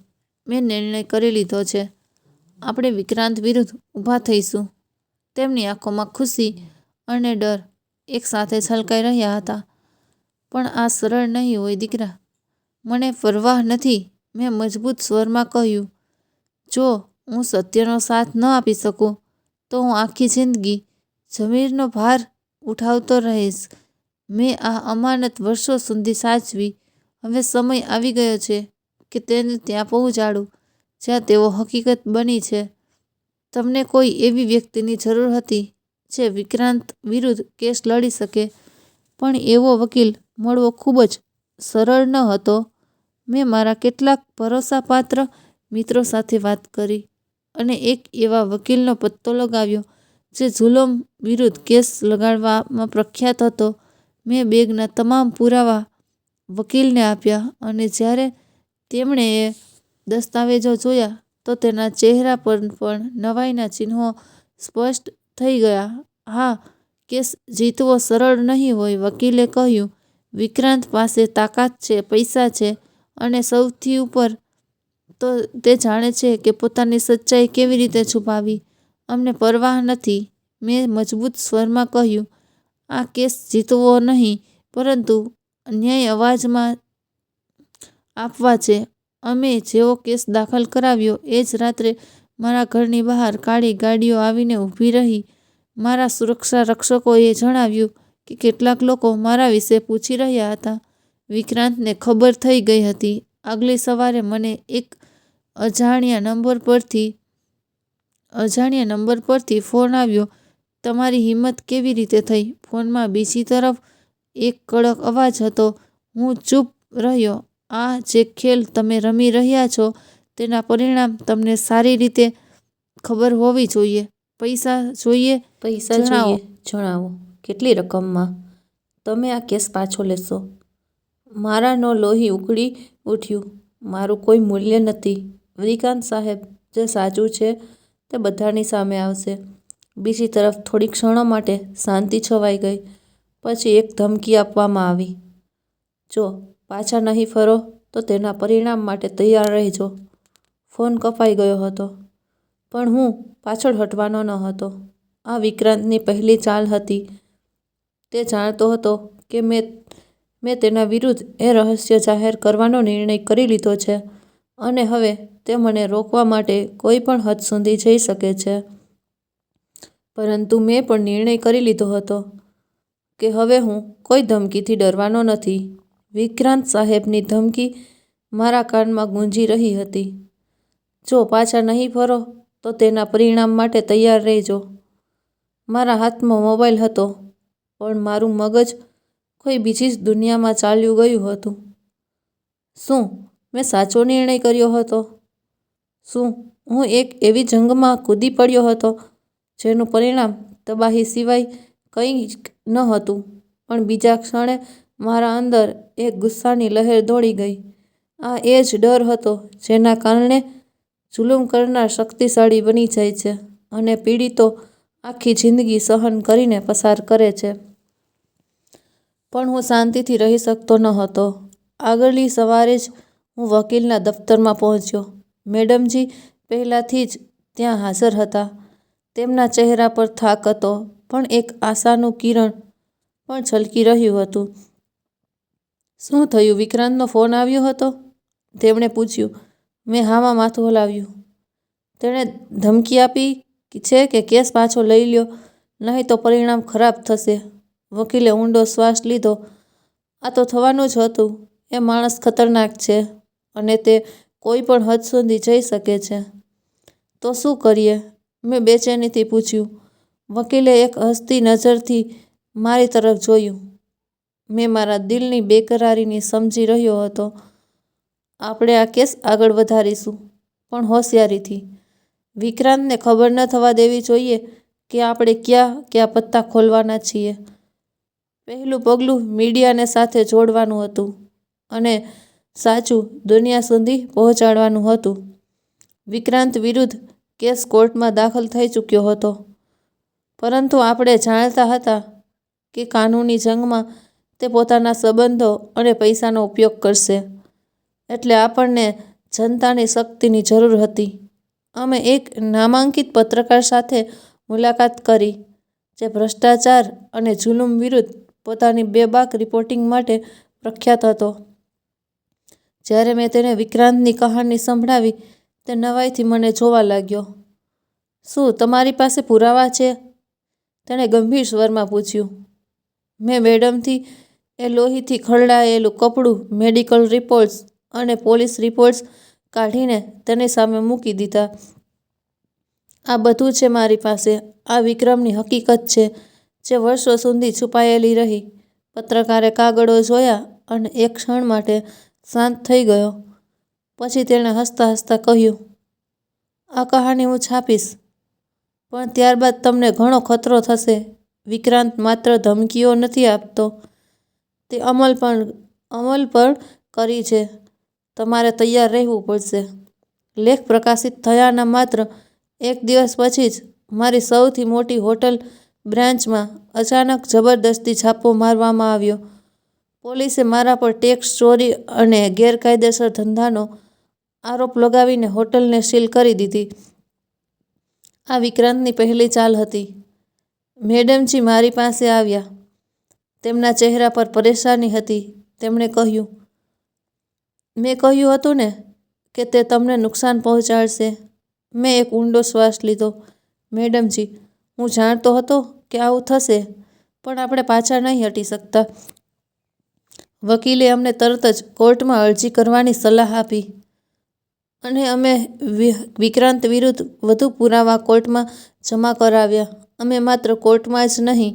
મેં નિર્ણય કરી લીધો છે. આપણે વિક્રાંત વિરુદ્ધ ઊભા થઈશું. તેમની આંખોમાં ખુશી અને ડર એકસાથે છલકાઈ રહ્યા હતા. પણ આ સરળ નહીં હોય દીકરા. મને પરવાહ નથી, મેં મજબૂત સ્વરમાં કહ્યું. જો હું સત્યનો સાથ ન આપી શકું, તો હું આખી જિંદગી જમીરનો ભાર ઉઠાવતો રહીશ. મેં આ અમાનત વર્ષો સુધી સાચવી. હવે સમય આવી ગયો છે કે તેને ત્યાં પહોંચાડું જ્યાં તેઓ હકીકત બની છે. તમને કોઈ એવી વ્યક્તિની જરૂર હતી જે વિક્રાંત વિરુદ્ધ કેસ લડી શકે, પણ એવો વકીલ મળવો ખૂબ જ સરળ ન હતો. મેં મારા કેટલાક ભરોસાપાત્ર મિત્રો સાથે વાત કરી અને એક એવા વકીલનો પત્તો લગાવ્યો જે જુલમ વિરુદ્ધ કેસ લડાવવામાં પ્રખ્યાત હતો. મેં બેગના તમામ પુરાવા વકીલને આપ્યા, અને જ્યારે તેમણે એ દસ્તાવેજો જોયા, તો તેના ચહેરા પર પણ નવાઈના ચિહ્નો સ્પષ્ટ થઈ ગયા. હા, કેસ જીતવો સરળ નહીં હોય, વકીલે કહ્યું. વિક્રાંત પાસે તાકાત છે, પૈસા છે, અને સૌથી ઉપર તો તે જાણે છે કે પોતાની સચ્ચાઈ કેવી રીતે છુપાવવી. અમને પરવાહ નથી, મેં મજબૂત સ્વરમાં કહ્યું. આ કેસ જીતવો નહીં, પરંતુ ન્યાય અવાજમાં આપવા છે. અમે જેવો કેસ દાખલ કરાવ્યો, એ જ રાત્રે મારા ઘરની બહાર કાળી ગાડીઓ આવીને ઊભી રહી. મારા સુરક્ષા રક્ષકોએ જણાવ્યું કે કેટલાક લોકો મારા વિશે પૂછી રહ્યા હતા. વિક્રાંતને ખબર થઈ ગઈ હતી. આગલી સવારે મને એક અજાણ્યા નંબર પરથી ફોન આવ્યો. તમારી હિંમત કેવી રીતે થઈ? ફોનમાં બીજી તરફ એક કડક અવાજ હતો. હું ચૂપ રહ્યો. આ જે ખેલ તમે રમી રહ્યા છો, તેના પરિણામ તમને સારી રીતે ખબર હોવી જોઈએ. પૈસા જોઈએ? જણાવો. કેટલી રકમમાં તમે આ કેસ પાછો લેશો? મારાનો લોહી ઉકળી ઉઠ્યું. મારું કોઈ મૂલ્ય નથી. વિક્રાંત સાહેબ, જે સાચું છે તે બધાની સામે આવશે. બીજી તરફ થોડી ક્ષણો માટે શાંતિ છવાઈ ગઈ. પછી એક ધમકી આપવામાં આવી. જો પાછા નહીં ફરો, તો તેના પરિણામ માટે તૈયાર રહેજો. ફોન કપાઈ ગયો હતો, પણ હું પાછળ હટવાનો ન હતો. આ વિક્રાંતની પહેલી ચાલ હતી. તે જાણતો હતો કે મેં તેના વિરુદ્ધ એ રહસ્ય જાહેર કરવાનો નિર્ણય કરી લીધો છે, અને હવે તે મને રોકવા માટે કોઈ પણ હદ સુધી જઈ શકે છે. પરંતુ મેં પણ નિર્ણય કરી લીધો હતો કે હવે હું કોઈ ધમકીથી ડરવાનો નથી. વિક્રાંત સાહેબની ધમકી મારા કાનમાં ગૂંજી રહી હતી. જો પાછા નહીં ફરો તો તેના પરિણામ માટે તૈયાર રહેજો. મારા હાથમાં મોબાઈલ હતો, પણ મારું મગજ કોઈ બીજી જ દુનિયામાં ચાલ્યું ગયું હતું. શું મેં સાચો નિર્ણય કર્યો હતો? શું હું એક એવી જંગમાં કૂદી પડ્યો હતો જેનું પરિણામ તબાહી સિવાય કંઈ જ ન હતું? પણ બીજા ક્ષણે મારા અંદર એક ગુસ્સાની લહેર દોડી ગઈ. આ એ જ ડર હતો જેના કારણે જુલુમ કરનાર શક્તિશાળી બની જાય છે અને પીડિતો આખી જિંદગી સહન કરીને પસાર કરે છે. પણ હું શાંતિથી રહી શકતો ન હતો. આગલી સવારે જ હું વકીલના દફતરમાં પહોંચ્યો. મેડમજી પહેલાંથી જ ત્યાં હાજર હતા. તેમના ચહેરા પર થાક હતો, પણ એક આશાનું કિરણ પણ ઝળકી રહ્યું હતું. શું થયું? વિક્રાંતનો ફોન આવ્યો હતો? તેમણે પૂછ્યું. મેં હામાં માથું હલાવ્યું. તેણે ધમકી આપી છે કે કેસ પાછો લઈ લ્યો, નહીં તો પરિણામ ખરાબ થશે. વકીલે ઊંડો શ્વાસ લીધો. આ તો થવાનું જ હતું. એ માણસ ખતરનાક છે અને તે કોઈ પણ હદ સુધી જઈ શકે છે. તો શું કરીએ? મેં બેચેનીથી પૂછ્યું. વકીલે એક હસતી નજરથી મારી તરફ જોયું. મેં મારા દિલની બેકરારીને સમજી રહ્યો હતો. આપણે આ કેસ આગળ વધારીશું, પણ હોશિયારીથી. વિક્રાંતને ખબર ન થવા દેવી જોઈએ કે આપણે ક્યાં પત્તા ખોલવાના છીએ. પહેલું પગલું મીડિયાને સાથે જોડવાનું હતું અને સાચું દુનિયા સુધી પહોંચાડવાનું હતું. વિક્રાંત વિરુદ્ધ કેસ કોર્ટમાં દાખલ થઈ ચૂક્યો હતો, પરંતુ આપણે જાણતા હતા કે કાનૂની જંગમાં તે પોતાના સંબંધો અને પૈસાનો ઉપયોગ કરશે. એટલે આપણને જનતાની શક્તિની જરૂર હતી. અમે એક નામાંકિત પત્રકાર સાથે મુલાકાત કરી, જે ભ્રષ્ટાચાર અને જુલુમ વિરુદ્ધ પોતાની બેબાક રિપોર્ટિંગ માટે પ્રખ્યાત હતો. જ્યારે મેં તેને વિક્રાંતની કહાની સંભળાવી, તે નવાઈથી મને જોવા લાગ્યો. શું તમારી પાસે પુરાવા છે? તેણે ગંભીર સ્વરમાં પૂછ્યું. મેં મેડમથી એ લોહીથી ખરડાયેલું કપડું, મેડિકલ રિપોર્ટ્સ અને પોલીસ રિપોર્ટ્સ કાઢીને તેની સામે મૂકી દીધા. આ બધું છે મારી પાસે. આ વિક્રમની હકીકત છે જે વર્ષો સુધી છુપાયેલી રહી. પત્રકારે કાગળો જોયા અને એક ક્ષણ માટે શાંત થઈ ગયો. પછી તેણે હસતા હસતા કહ્યું, આ કહાની હું છાપીશ, પણ ત્યારબાદ તમને ઘણો ખતરો થશે. વિક્રાંત માત્ર ધમકીઓ નથી આપતો, તે અમલ પણ કરી છે. તમારે તૈયાર રહેવું પડશે. લેખ પ્રકાશિત થયાના માત્ર એક દિવસ પછી જ મારી સૌથી મોટી હોટલ બ્રાન્ચમાં અચાનક જબરદસ્તી છાપો મારવામાં આવ્યો. પોલીસે મારા પર ટેક્સ ચોરી અને ગેરકાયદેસર ધંધાનો આરોપ લગાવીને હોટલને સીલ કરી દીધી. આ વિક્રાંતની પહેલી ચાલ હતી. મેડમજી મારી પાસે આવ્યા. તેમના ચહેરા પર પરેશાની હતી. તેમણે કહ્યું, મેં કહ્યું હતું ને કે તે તમને નુકસાન પહોંચાડશે. મેં એક ઊંડો શ્વાસ લીધો. મેડમજી, હું જાણતો હતો કે આવું થશે, પણ આપણે પાછા નહીં હટી શકતા. વકીલે અમને તરત જ કોર્ટમાં અરજી કરવાની સલાહ આપી અને અમે વિક્રાંત વિરુદ્ધ વધુ પુરાવા કોર્ટમાં જમા કરાવ્યા. અમે માત્ર કોર્ટમાં જ નહીં,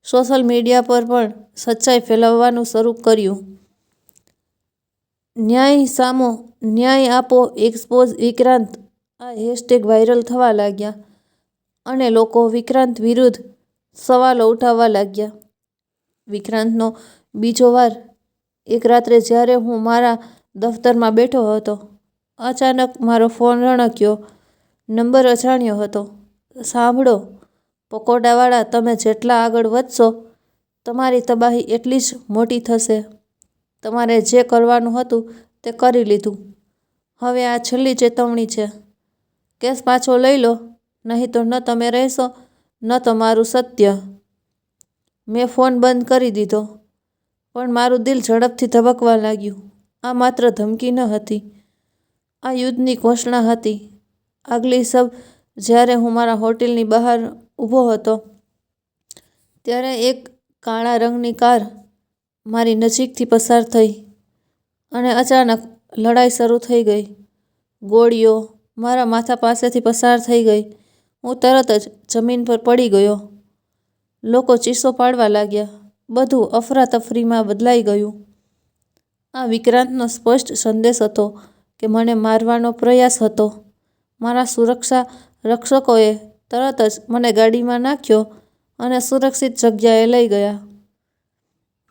સોશિયલ મીડિયા પર પણ સચ્ચાઈ ફેલાવવાનું શરૂ કર્યું. ન્યાય આપો, એક્સપોઝ વિક્રાંત, આ હેશટેગ વાયરલ થવા લાગ્યા અને લોકો વિક્રાંત વિરુદ્ધ સવાલો ઉઠાવવા લાગ્યા. વિક્રાંતનો બીજો વાર. એક રાત્રે જ્યારે હું મારા દફતરમાં બેઠો હતો, અચાનક મારો ફોન રણક્યો. નંબર અજાણ્યો હતો. સાંભળો પકોડાવાળા, તમે જેટલા આગળ વધશો, તમારી તબાહી એટલી જ મોટી થશે. તમારે જે કરવાનું હતું તે કરી લીધું. હવે આ છેલ્લી ચેતવણી છે. કેસ પાછો લઈ લો, નહીં તો ન તમે રહેશો ન તો મારું સત્ય. મેં ફોન બંધ કરી દીધો, પણ મારું દિલ ઝડપથી ધબકવા લાગ્યું. આ માત્ર ધમકી ન હતી, આ યુદ્ધની ઘોષણા હતી. આગલી સબ જ્યારે હું મારા હોટલની બહાર ઊભો હતો ત્યારે એક કાળા રંગની કાર મારી નજીકથી પસાર થઈ અને અચાનક લડાઈ શરૂ થઈ ગઈ. ગોળીઓ મારા માથા પાસેથી પસાર થઈ ગઈ. હું તરત જ જમીન પર પડી ગયો. લોકો ચીસો પાડવા લાગ્યા. બધું અફરાતફરીમાં બદલાઈ ગયું. આ વિક્રાંતનો સ્પષ્ટ સંદેશ હતો કે મને મારવાનો પ્રયાસ હતો. મારા સુરક્ષા રક્ષકોએ તરત જ મને ગાડીમાં નાખ્યો અને સુરક્ષિત જગ્યાએ લઈ ગયા.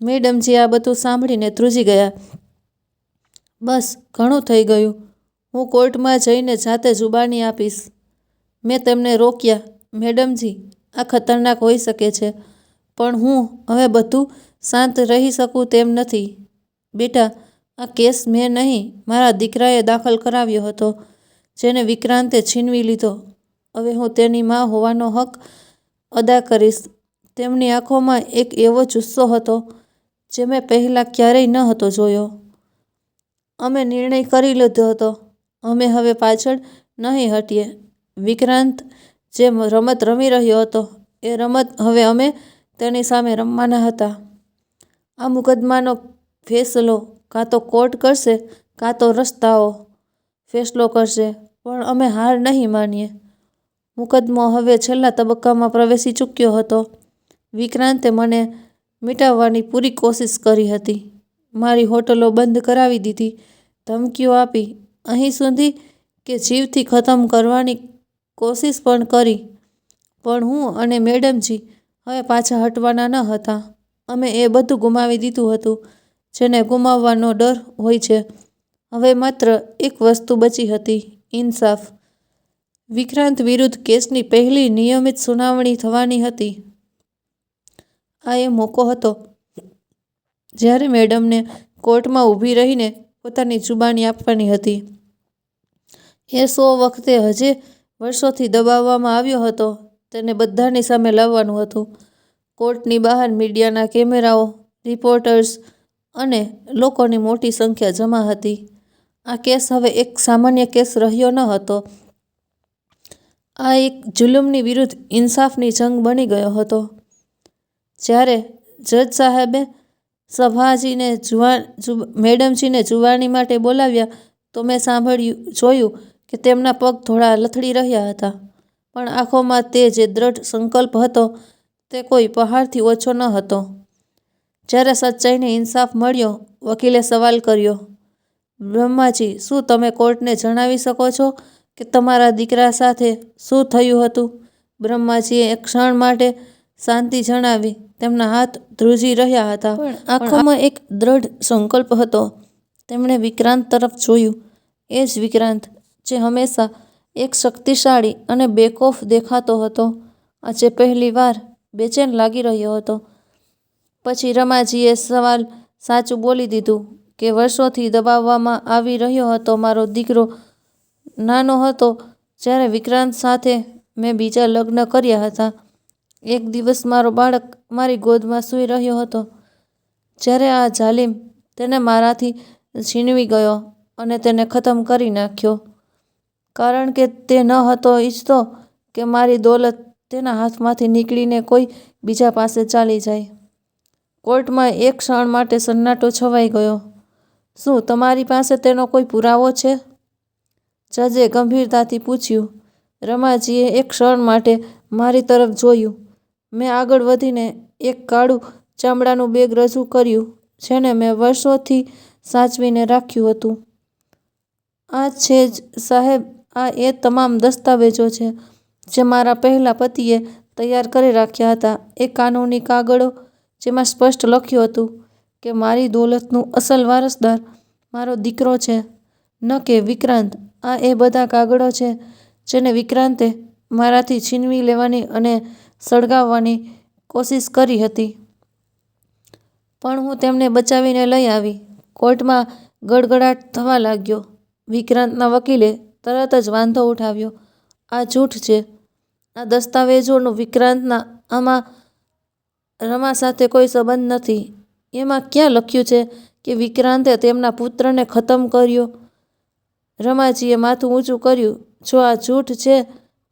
મેડમજી આ બધું સાંભળીને ધ્રુજી ગયા. બસ, ઘણું થઈ ગયું. હું કોર્ટમાં જઈને જાતે જુબાની આપીશ. મેં તેમને રોક્યા. મેડમજી, આ ખતરનાક હોઈ શકે છે, પણ હું હવે બધું શાંત રહી શકું તેમ નથી. બેટા, આ કેસ મેં નહીં, મારા દીકરાએ દાખલ કરાવ્યો હતો, જેને વિક્રાંતે છીનવી લીધો. હવે હું તેની મા હોવાનો હક અદા કરીશ. તેમની આંખોમાં એક એવો જુસ્સો હતો જે મેં પહેલાં ક્યારેય ન હતો જોયો. અમે નિર્ણય કરી લીધો હતો. અમે હવે પાછળ નહીં હટીએ. વિક્રાંત જે રમત રમી રહ્યો હતો એ રમત હવે અમે તેની સામે રમવાના હતા. આ મુકદ્દમાનો ફેસલો કાં તો કોર્ટ કરશે કાં તો રસ્તાઓ ફેસલો કરશે, પણ અમે હાર નહીં માનીએ. મુકદ્દમો હવે છેલ્લા તબક્કામાં પ્રવેશી ચૂક્યો હતો. વિક્રાંતે મને મિટાવવાની પૂરી કોશિશ કરી હતી. મારી હોટલો બંધ કરાવી દીધી, ધમકીઓ આપી, અહીં સુધી કે જીવથી ખતમ કરવાની કોશિશ પણ કરી. પણ હું અને મેડમજી હવે પાછા હટવાના ન હતા. અમે એ બધું ગુમાવી દીધું હતું જેને ગુમાવવાનો ડર હોય છે. હવે માત્ર એક વસ્તુ બચી હતી, ઇન્સાફ. વિક્રાંત વિરુદ્ધ કેસની પહેલી નિયમિત સુનાવણી થવાની હતી. આ એ મોકો હતો જ્યારે મેડમને કોર્ટમાં ઊભી રહીને પોતાની જુબાની આપવાની હતી. એ 100 વખતે હજે વર્ષોથી દબાવવામાં આવ્યો હતો તેને બધાની સામે લાવવાનું હતું. કોર્ટની બહાર મીડિયાના કેમેરાઓ, રિપોર્ટર્સ અને લોકોની મોટી સંખ્યા જમા હતી. આ કેસ હવે એક સામાન્ય કેસ રહ્યો ન હતો. આ એક જુલ્મની વિરુદ્ધ ઇન્સાફની જંગ બની ગયો હતો. જ્યારે જજ સાહેબે સભાજીને મેડમજીને જુબાની માટે બોલાવ્યા તો મેં જોયું કે તેમના પગ થોડા લથડી રહ્યા હતા, પણ આંખોમાં તે જે દ્રઢ સંકલ્પ હતો તે કોઈ પહાડથી ઓછો ન હતો. જ્યારે સચ્ચાઈને ઇન્સાફ મળ્યો, વકીલે સવાલ કર્યો, બ્રહ્માજી, શું તમે કોર્ટને જણાવી શકો છો કે તમારા દીકરા સાથે શું થયું હતું? બ્રહ્માજીએ એક ક્ષણ માટે શાંતિ જણાવી. તેમના હાથ ધ્રુજી રહ્યા હતા, પણ આંખોમાં એક દ્રઢ સંકલ્પ હતો. તેમણે વિક્રાંત તરફ જોયું, એ જ વિક્રાંત જે હંમેશા એક શક્તિશાળી અને બેખૌફ દેખાતો હતો, આજે પહેલી વાર બેચેન લાગી રહ્યો હતો. પછી રમાજીએ સવાલ સાચું બોલી દીધું કે વર્ષોથી દબાવવામાં આવી રહ્યો હતો. મારો દીકરો નાનો હતો જ્યારે વિક્રાંત સાથે મેં બીજા લગ્ન કર્યા હતા. એક દિવસ મારો બાળક મારી ગોદમાં સૂઈ રહ્યો હતો જ્યારે આ જાલિમ તેને મારાથી છીનવી ગયો અને તેને ખતમ કરી નાખ્યો, કારણ કે તે ન હતો ઈચ્છતો કે મારી દોલત તેના હાથમાંથી નીકળીને કોઈ બીજા પાસે ચાલી જાય. કોર્ટમાં એક ક્ષણ માટે સન્નાટો છવાઈ ગયો. શું તમારી પાસે તેનો કોઈ પુરાવો છે? જજે ગંભીરતાથી પૂછ્યું. રમાજીએ એક ક્ષણ માટે મારી તરફ જોયું. મેં આગળ વધીને એક કાળું ચામડાનું બેગ રજૂ કર્યું જેને મેં વર્ષોથી સાચવીને રાખ્યું હતું. આ છે જ સાહેબ, આ એ તમામ દસ્તાવેજો છે જે મારા પહેલા પતિએ તૈયાર કરી રાખ્યા હતા. એ કાનૂની કાગળો જેમાં સ્પષ્ટ લખ્યું હતું કે મારી દોલતનું અસલ વારસદાર મારો દીકરો છે, ન કે વિક્રાંત. આ એ બધા કાગળો છે જેને વિક્રાંતે મારાથી છીનવી લેવાની અને સળગાવવાની કોશિશ કરી હતી, પણ હું તેમને બચાવીને લઈ આવી. કોર્ટમાં ગડગડાટ થવા લાગ્યો. વિક્રાંતના વકીલે તરત જ વાંધો ઉઠાવ્યો. આ જૂઠ છે. આ દસ્તાવેજોનું વિક્રાંતના આમાં રમા સાથે કોઈ સંબંધ નથી. એમાં ક્યાં લખ્યું છે કે વિક્રાંતે તેમના પુત્રને ખતમ કર્યો? રમાજીએ માથું ઊંચું કર્યું. જો આ જૂઠ છે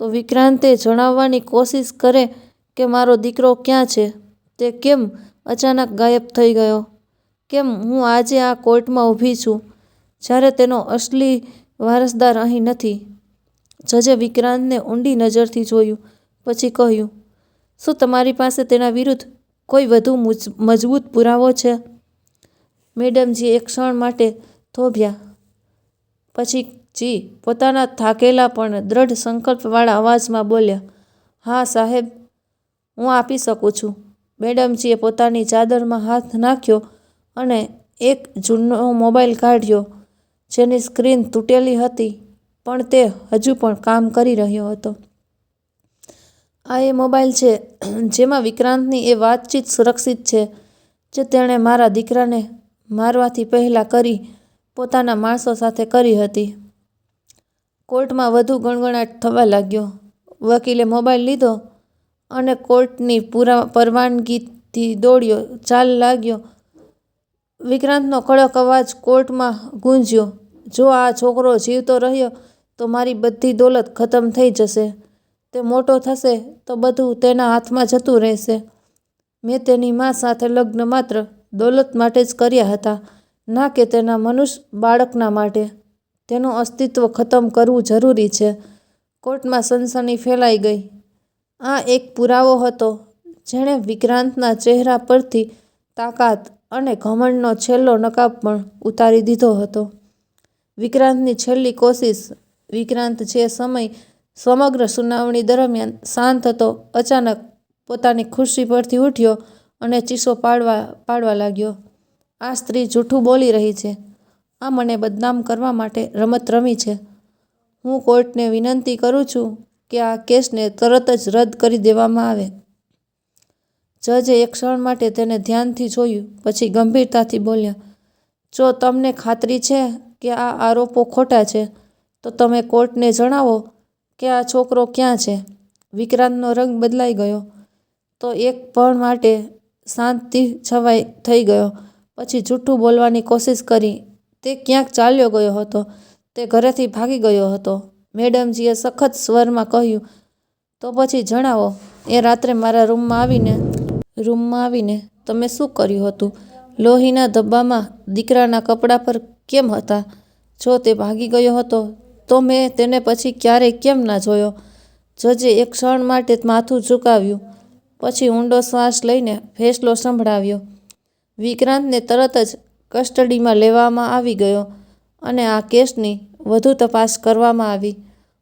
તો વિક્રાંતે જણાવવાની કોશિશ કરે કે મારો દીકરો ક્યાં છે, તે કેમ અચાનક ગાયબ થઈ ગયો, કેમ હું આજે આ કોર્ટમાં ઊભી છું જ્યારે તેનો અસલી વારસદાર અહીં નથી. જજે વિક્રાંતને ઊંડી નજરથી જોયું, પછી કહ્યું, શું તમારી પાસે તેના વિરુદ્ધ કોઈ વધુ મજબૂત પુરાવો છે? મેડમજી એક ક્ષણ માટે થોભ્યા. પછી જી પોતાના થાકેલા પણ દ્રઢ સંકલ્પવાળા અવાજમાં બોલ્યા, હા સાહેબ, હું આપી શકું છું. મેડમજીએ પોતાની ચાદરમાં હાથ નાખ્યો અને એક જૂનો મોબાઈલ કાઢ્યો, જેની સ્ક્રીન તૂટેલી હતી પણ તે હજુ પણ કામ કરી રહ્યો હતો. આ એ મોબાઈલ છે જેમાં વિક્રાંતની એ વાતચીત સુરક્ષિત છે જે તેણે મારા દીકરાને મારવાથી પહેલાં પોતાના માણસો સાથે કરી હતી. કોર્ટમાં વધુ ગણગણાટ થવા લાગ્યો. વકીલે મોબાઈલ લીધો અને કોર્ટની પરવાનગીથી દોડ્યો ચાલ લાગ્યો. વિક્રાંતનો કડક અવાજ કોર્ટમાં ગૂંજ્યો, જો આ છોકરો જીવતો રહ્યો તો મારી બધી દોલત ખતમ થઈ જશે. તે મોટો થશે તો બધું તેના હાથમાં જતું રહેશે. મેં તેની મા સાથે લગ્ન માત્ર દોલત માટે જ કર્યા હતા, ના કે તેના મનુષ્ય બાળકના માટે. તેનું અસ્તિત્વ ખતમ કરવું જરૂરી છે. કોર્ટમાં સનસની ફેલાઈ ગઈ. આ એક પુરાવો હતો જેણે વિક્રાંતના ચહેરા પરથી તાકાત અને ઘમંડનો છેલ્લો નકાબ પણ ઉતારી દીધો હતો. વિક્રાંતની છેલ્લી કોશિશ. વિક્રાંત જે સમગ્ર સુનાવણી દરમિયાન શાંત હતો, અચાનક પોતાની ખુરશી પરથી ઉઠ્યો અને ચીસો પાડવા લાગ્યો. આ સ્ત્રી જૂઠું બોલી રહી છે. આ મને બદનામ કરવા માટે રમત રમી છે. હું કોર્ટને વિનંતી કરું છું કે આ કેસને તરત જ રદ કરી દેવામાં આવે. જજે એક ક્ષણ માટે તેને ધ્યાનથી જોયું, પછી ગંભીરતાથી બોલ્યા, જો તમને ખાતરી છે કે આ આરોપો ખોટા છે, તો તમે કોર્ટને જણાવો કે આ છોકરો ક્યાં છે. વિક્રાંતનો રંગ બદલાઈ ગયો. તો એક પળ માટે શાંતિ છવાઈ થઈ ગયો. પછી જૂઠું બોલવાની કોશિશ કરી. તે ક્યાંક ચાલ્યો ગયો હતો. તે ઘરેથી ભાગી ગયો હતો. મેડમજીએ સખત સ્વરમાં કહ્યું, તો પછી જણાવો, એ રાત્રે મારા રૂમમાં આવીને તમે શું કર્યું હતું? લોહીના ધબ્બામાં દીકરાના કપડા પર કેમ હતા? જો તે ભાગી ગયો હતો તો મેં તેને પછી ક્યારેય કેમ ના જોયો? જજે એક ક્ષણ માટે માથું ઝુકાવ્યું, પછી ઊંડો શ્વાસ લઈને ફેસલો સંભળાવ્યો. વિક્રાંતને તરત જ કસ્ટડીમાં લેવામાં આવી ગયો અને આ કેસની વધુ તપાસ કરવામાં આવી.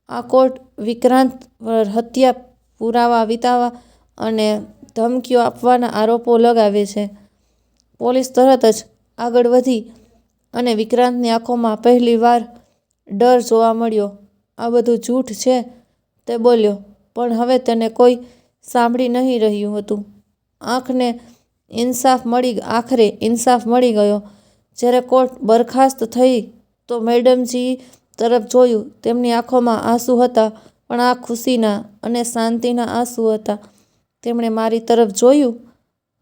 આ કોર્ટ વિક્રાંત પર હત્યા, પુરાવા વિતાવા અને ધમકીઓ આપવાના આરોપો લગાવે છે. પોલીસ તરત જ આગળ વધી અને વિક્રાંતની આંખોમાં પહેલીવાર ડર જોવા મળ્યો. આ બધું જૂઠ છે, તે બોલ્યો, પણ હવે તેને કોઈ સાંભળી નહીં રહ્યું હતું. આખરે ઇન્સાફ મળી ગયો. જ્યારે કોર્ટ બરખાસ્ત થઈ તો મેડમજી તરફ જોયું. તેમની આંખોમાં આંસુ હતા, પણ આ ખુશીના અને શાંતિના આંસુ હતા. તેમણે મારી તરફ જોયું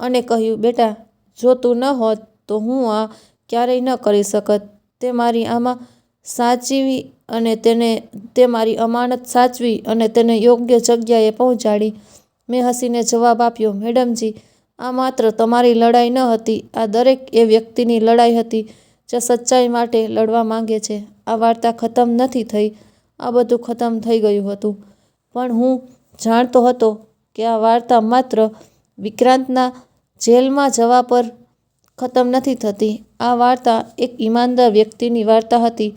અને કહ્યું, બેટા, જો તું ન હોત તો હું આ ક્યારેય ન કરી શકત. તે મારી અમાનત સાચવી અને તેને યોગ્ય જગ્યાએ પહોંચાડી. મેં હસીને જવાબ આપ્યો, મેડમજી, આ માત્ર તમારી લડાઈ ન હતી, આ દરેક એ વ્યક્તિની લડાઈ હતી જે સચ્ચાઈ માટે લડવા માંગે છે. આ વાર્તા ખતમ નથી થઈ. આ બધું ખતમ થઈ ગયું હતું, પણ હું જાણતો હતો કે આ વાર્તા માત્ર વિક્રાંતના જેલમાં જવા પર ખતમ નથી થતી. આ વાર્તા એક ઈમાનદાર વ્યક્તિની વાર્તા હતી,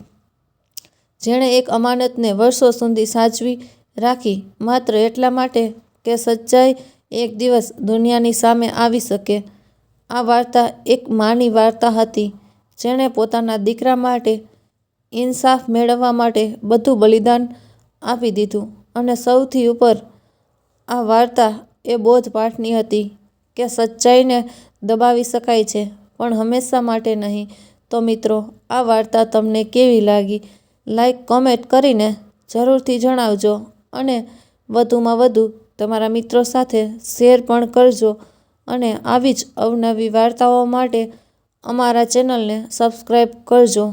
જેણે એક અમાનતને વર્ષો સુધી સાચવી રાખી, માત્ર એટલા માટે કે સચ્ચાઈ એક દિવસ દુનિયાની સામે આવી શકે. આ વાર્તા એક માની વાર્તા હતી, જેણે પોતાના દીકરા માટે ઇન્સાફ મેળવવા માટે બધું બલિદાન આપી દીધું. અને સૌથી ઉપર, આ વાર્તા એ બોધપાઠની હતી કે સચ્ચાઈને દબાવી શકાય છે, પણ હંમેશા માટે નહીં. તો મિત્રો, આ વાર્તા તમને કેવી લાગી? લાઈક, કોમેન્ટ કરીને જરૂરથી જણાવજો અને વધુમાં વધુ તમારા મિત્રો સાથે શેર પણ કરજો. અને આવી જ અવનવી વાર્તાઓ માટે અમારા ચેનલને સબસ્ક્રાઈબ કરજો.